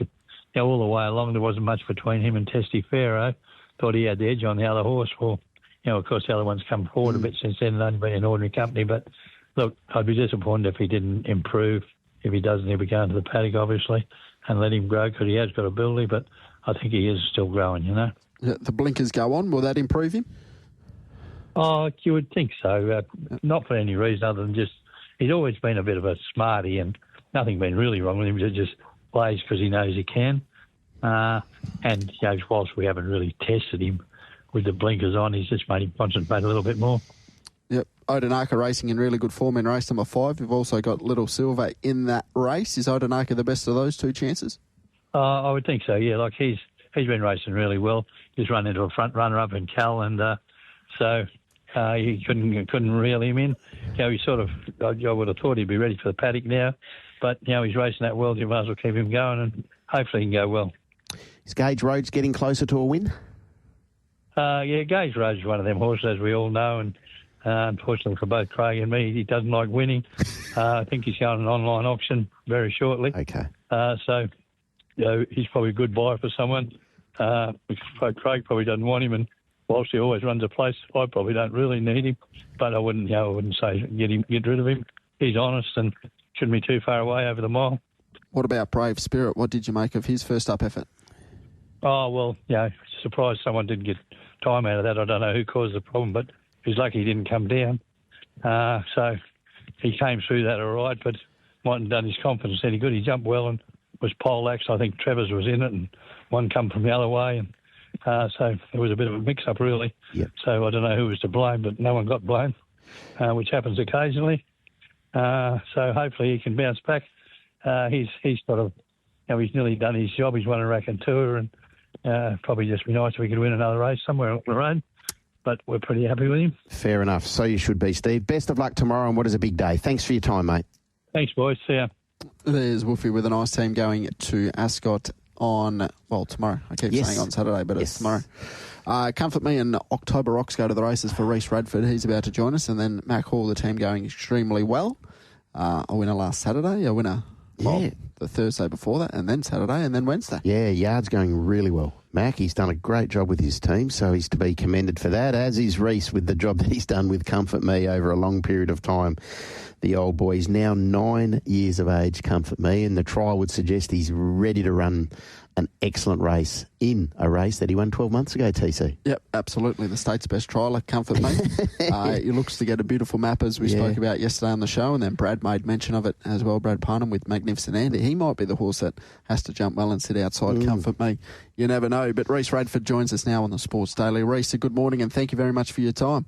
Speaker 21: all the way along there wasn't much between him and Testy Pharaoh. Thought he had the edge on the other horse. Well, of course, the other one's come forward a bit since then and only been in ordinary company. But, look, I'd be disappointed if he didn't improve. If he doesn't, he'll be going to the paddock, obviously, and let him grow because he has got ability. But I think he is still growing, Yeah,
Speaker 4: the blinkers go on. Will that improve him?
Speaker 21: Oh, you would think so. Not for any reason other than just he's always been a bit of a smarty and nothing been really wrong with him. He just plays because he knows he can. And whilst we haven't really tested him with the blinkers on, he's just made him concentrate a little bit more.
Speaker 4: Yep. Odenaka racing in really good form in race number 5. You've also got Little Silver in that race. Is Odenaka the best of those two chances?
Speaker 21: I would think so, yeah. Like he's been racing really well. He's run into a front runner up in Cal, and so he couldn't reel him in. He sort of, I would have thought he'd be ready for the paddock now, but he's racing that well. You might as well keep him going, and hopefully he can go well.
Speaker 5: Is Gage Roads getting closer to a win?
Speaker 21: Gage Roads is one of them horses, as we all know, and unfortunately for both Craig and me, he doesn't like winning. I think he's going an online auction very shortly.
Speaker 5: Okay.
Speaker 21: So he's probably a good buy for someone. Craig probably doesn't want him, and whilst he always runs a place, I probably don't really need him. But I wouldn't say get rid of him. He's honest and shouldn't be too far away over the mile.
Speaker 4: What about Brave Spirit? What did you make of his first up effort?
Speaker 21: Oh, well, surprised someone didn't get time out of that. I don't know who caused the problem, but he's lucky he didn't come down. So he came through that all right, but mightn't have done his confidence any good. He jumped well and was pole-axed. I think Trevor's was in it, and one come from the other way, and so it was a bit of a mix-up, really.
Speaker 5: Yep.
Speaker 21: So I don't know who was to blame, but no one got blamed, which happens occasionally. So hopefully he can bounce back. He's sort of, he's nearly done his job. He's won a rack and tour, and probably just be nice if we could win another race somewhere on the road. But we're pretty happy with him.
Speaker 5: Fair enough. So you should be, Steve. Best of luck tomorrow, and what is a big day. Thanks for your time, mate.
Speaker 21: Thanks, boys. See ya.
Speaker 4: There's Wolfie with a nice team going to Ascot on, tomorrow. I keep saying on Saturday, but it's tomorrow. Comfort Me and October Rocks go to the races for Rhys Radford. He's about to join us. And then Mack Hall, the team going extremely well. A winner last Saturday, a winner the Thursday before that, and then Saturday, and then Wednesday.
Speaker 5: Yeah, Yard's going really well. Mack, he's done a great job with his team, so he's to be commended for that, as is Rhys with the job that he's done with Comfort Me over a long period of time. The old boy is now 9 years of age, Comfort Me, and the trial would suggest he's ready to run an excellent race in a race that he won 12 months ago, TC.
Speaker 4: Yep, absolutely. The state's best trialer, Comfort Me. He looks to get a beautiful map, as we spoke about yesterday on the show, and then Brad made mention of it as well, Brad Parnham with Magnificent Andy. He might be the horse that has to jump well and sit outside Comfort Me. You never know. But Rhys Radford joins us now on the Sports Daily. Rhys, good morning, and thank you very much for your time.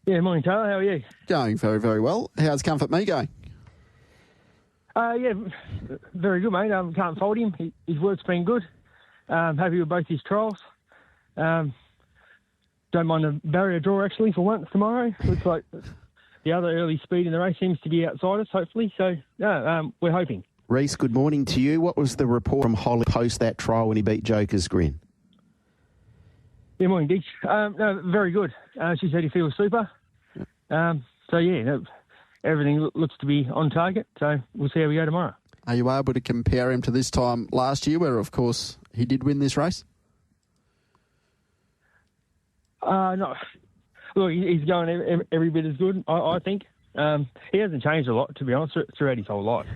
Speaker 2: Yeah, morning, Taylor. How are you?
Speaker 4: Going very, very well. How's Comfort Me going?
Speaker 2: Very good, mate. Can't fault him. His work's been good. Happy with both his trials. Don't mind a barrier draw, actually, for once tomorrow. Looks like the other early speed in the race seems to be outside us, hopefully. So, we're hoping.
Speaker 5: Rhys, good morning to you. What was the report from Holly post that trial when he beat Joker's Grin?
Speaker 2: Yeah, morning, Ditch. Very good. She said he feels super. Everything looks to be on target, so we'll see how we go tomorrow.
Speaker 4: Are you able to compare him to this time last year, where, of course, he did win this race?
Speaker 2: No. Look, he's going every bit as good, I think. He hasn't changed a lot, to be honest, throughout his whole life.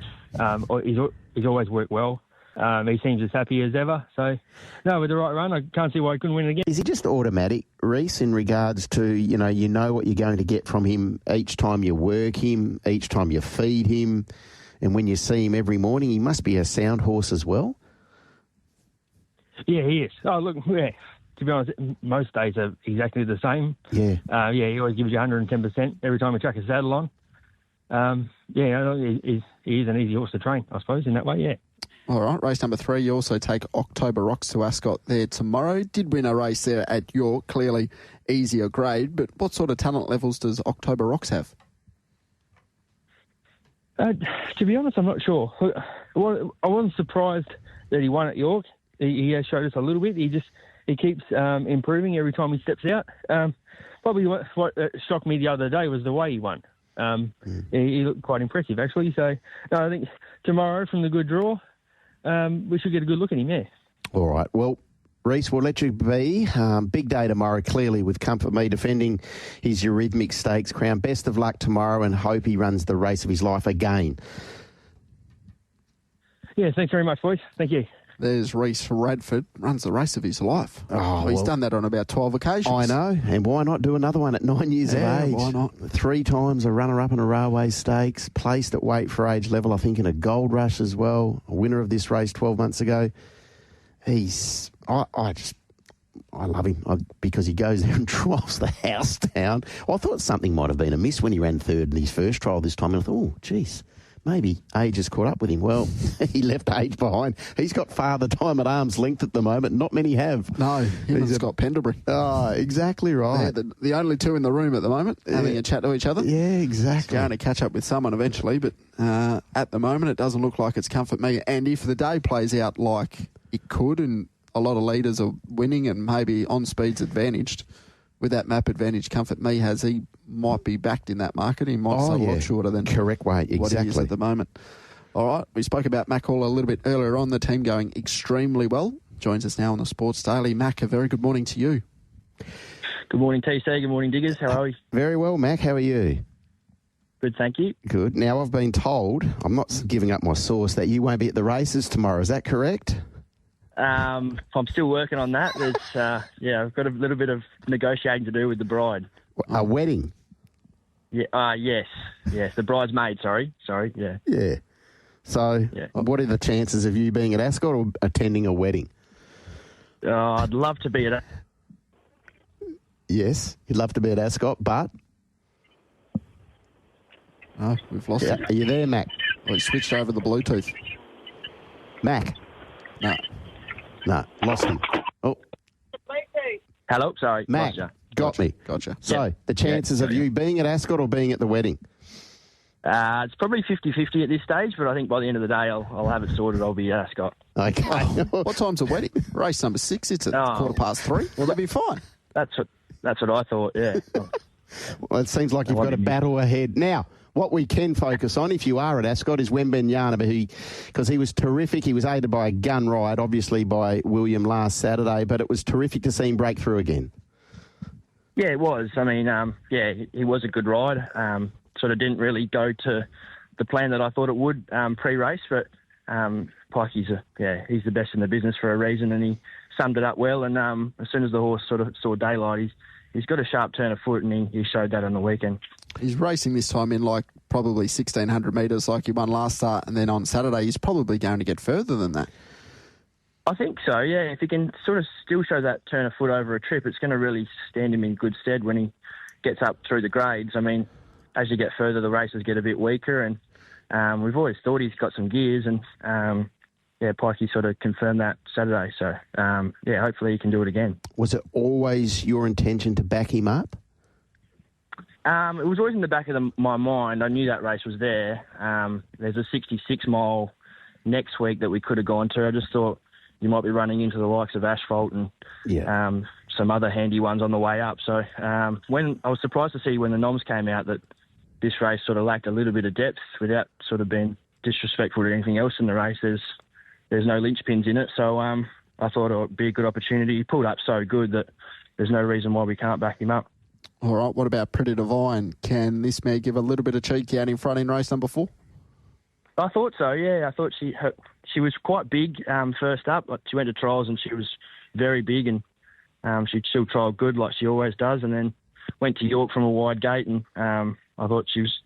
Speaker 2: He's always worked well. He seems as happy as ever. So, no, with the right run, I can't see why he couldn't win it again.
Speaker 5: Is he just automatic, Rhys, in regards to, you know what you're going to get from him each time you work him, each time you feed him, and when you see him every morning? He must be a sound horse as well.
Speaker 2: Yeah, he is. Oh, look, to be honest, most days are exactly the same.
Speaker 5: Yeah.
Speaker 2: He always gives you 110% every time you chuck a saddle on. He is an easy horse to train, I suppose, in that way, yeah.
Speaker 4: All right, race number 3, you also take October Rocks to Ascot there tomorrow. Did win a race there at York, clearly easier grade, but what sort of talent levels does October Rocks have?
Speaker 2: To be honest, I'm not sure. I wasn't surprised that he won at York. He has showed us a little bit. he keeps improving every time he steps out. Probably what shocked me the other day was the way he won. He looked quite impressive, actually. So no, I think tomorrow from the good draw, we should get a good look at him, yeah.
Speaker 5: All right. Well, Rhys, we'll let you be. Big day tomorrow, clearly, with Comfort Me defending his Eurythmic Stakes crown. Best of luck tomorrow and hope he runs the race of his life again.
Speaker 2: Yeah, thanks very much, boys. Thank you.
Speaker 4: There's Rhys Radford, runs the race of his life.
Speaker 5: Oh,
Speaker 4: he's done that on about 12 occasions.
Speaker 5: I know, and why not do another one at 9 years of age?
Speaker 4: Why not?
Speaker 5: 3 times a runner-up in a railway stakes, placed at weight for age level, I think in a Gold Rush as well, a winner of this race 12 months ago. I love him because he goes there and trials the house down. I thought something might have been amiss when he ran third in his first trial this time, and I thought, oh, geez, maybe age has caught up with him. Well, he left age behind. He's got father time at arm's length at the moment. Not many have.
Speaker 4: No, him and Scott Pendlebury.
Speaker 5: Oh, exactly right.
Speaker 4: They're the only two in the room at the moment, having a chat to each other.
Speaker 5: Yeah, exactly.
Speaker 4: He's going to catch up with someone eventually, but at the moment it doesn't look like it's Comfort Me. And if the day plays out like it could, and a lot of leaders are winning and maybe on speed's advantaged, with that map advantage Comfort Me has, he might be backed in that market. He might sell a lot shorter than
Speaker 5: correct weight,
Speaker 4: what he is at the moment. All right, we spoke about Mack Hall a little bit earlier on, the team going extremely well. Joins us now on the Sports Daily. Mack, a very good morning to you.
Speaker 3: Good morning, TC. Good morning, Diggers. How are we?
Speaker 5: Very well, Mack. How are you?
Speaker 3: Good, thank you.
Speaker 5: Good. Now, I've been told, I'm not giving up my source, that you won't be at the races tomorrow. Is that correct?
Speaker 3: I'm still working on that. There's, I've got a little bit of negotiating to do with the bride.
Speaker 5: A wedding?
Speaker 3: Yeah. Yes. The bridesmaid. Sorry. Yeah.
Speaker 5: Yeah. So, what are the chances of you being at Ascot or attending a wedding?
Speaker 3: I'd love to be at.
Speaker 5: Yes, you'd love to be at Ascot, but.
Speaker 4: Oh, we've lost it.
Speaker 5: Are you there, Mack?
Speaker 4: We switched over the Bluetooth.
Speaker 5: Mack? No, lost him. Oh.
Speaker 3: Hello, sorry.
Speaker 5: Mack, got me.
Speaker 4: Gotcha.
Speaker 5: So, the chances of you being at Ascot or being at the wedding?
Speaker 3: It's probably 50-50 at this stage, but I think by the end of the day I'll have it sorted. I'll be at Ascot.
Speaker 5: Okay.
Speaker 4: What time's the wedding? Race number 6. It's at 3:15. Well, that'll be fine.
Speaker 3: That's what I thought, yeah.
Speaker 5: Well, it seems like you've got a battle ahead. Now, what we can focus on, if you are at Ascot, is Wembenyana, because he was terrific. He was aided by a gun ride, obviously, by William last Saturday, but it was terrific to see him break through again.
Speaker 3: Yeah, it was. I mean, he was a good ride. Sort of didn't really go to the plan that I thought it would pre-race, but Pikey's he's the best in the business for a reason, and he summed it up well. And as soon as the horse sort of saw daylight, he's got a sharp turn of foot, and he showed that on the weekend.
Speaker 4: He's racing this time in like probably 1,600 metres like he won last start, and then on Saturday he's probably going to get further than that.
Speaker 3: I think so, yeah. If he can sort of still show that turn of foot over a trip, it's going to really stand him in good stead when he gets up through the grades. I mean, as you get further, the races get a bit weaker, and we've always thought he's got some gears, and Pikey sort of confirmed that Saturday. So, hopefully he can do it again. Was
Speaker 5: it always your intention to back him up?
Speaker 3: It was always in the back of my mind. I knew that race was there. There's a 66-mile next week that we could have gone to. I just thought you might be running into the likes of Asphalt and some other handy ones on the way up. So when I was surprised to see when the noms came out that this race sort of lacked a little bit of depth without sort of being disrespectful to anything else in the race. There's no linchpins in it. So I thought it would be a good opportunity. He pulled up so good that there's no reason why we can't back him up.
Speaker 4: All right, what about Pretty Divine? Can this mare give a little bit of cheek out in front in race number 4?
Speaker 3: I thought so, yeah. I thought she was quite big first up. She went to trials and she was very big, and she still trialled good like she always does, and then went to York from a wide gate, and I thought she was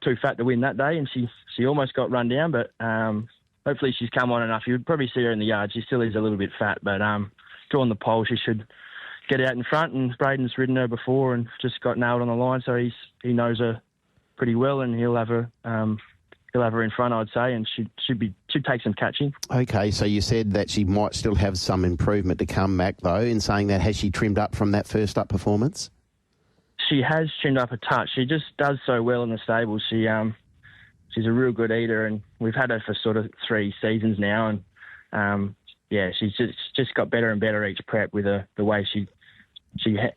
Speaker 3: too fat to win that day, and she almost got run down, but hopefully she's come on enough. You'd probably see her in the yard. She still is a little bit fat, but drawing the pole, she should get out in front, and Braden's ridden her before and just got nailed on the line, so he knows her pretty well, and he'll have her in front, I'd say, and should take some catching.
Speaker 5: Okay, so you said that she might still have some improvement to come, Mack, though. In saying that, has she trimmed up from that first up performance?
Speaker 3: She has trimmed up a touch. She just does so well in the stable. She's a real good eater, and we've had her for sort of 3 seasons now, and she's just got better and better each prep with the way she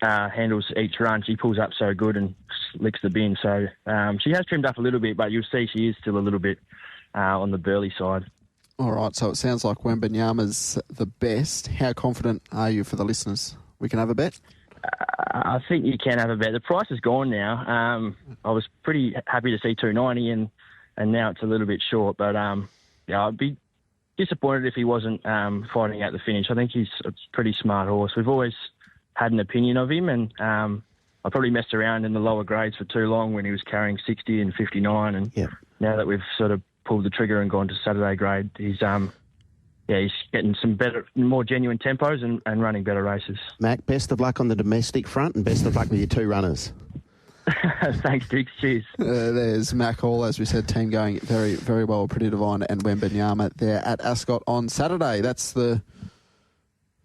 Speaker 3: handles each run. She pulls up so good and licks the bin. So she has trimmed up a little bit, but you'll see she is still a little bit on the burly side.
Speaker 4: All right, so it sounds like Wembanyama's the best. How confident are you for the listeners? We can have a bet?
Speaker 3: I think you can have a bet. The price is gone now. I was pretty happy to see $2.90 and now it's a little bit short. But I'd be disappointed if he wasn't fighting at the finish. I think he's a pretty smart horse. We've always had an opinion of him, and I probably messed around in the lower grades for too long when he was carrying 60 and 59. And now that we've sort of pulled the trigger and gone to Saturday grade, he's getting some better, more genuine tempos and running better races.
Speaker 5: Mack, best of luck on the domestic front and best of luck with your 2 runners.
Speaker 3: Thanks, Dix. Cheers.
Speaker 4: There's Mack Hall, as we said, team going very, very well. Pretty Divine and Wembanyama there at Ascot on Saturday. That's the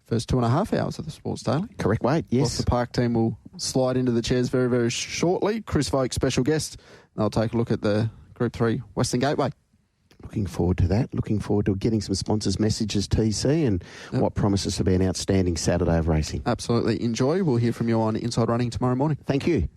Speaker 4: first 2.5 hours of the Sports Daily.
Speaker 5: Correct weight, yes.
Speaker 4: The Park team will slide into the chairs very, very shortly. Chris Vogt, special guest. And I'll take a look at the Group 3 Western Gateway.
Speaker 5: Looking forward to that. Looking forward to getting some sponsors' messages, TC, and what promises to be an outstanding Saturday of racing.
Speaker 4: Absolutely. Enjoy. We'll hear from you on Inside Running tomorrow morning.
Speaker 5: Thank you.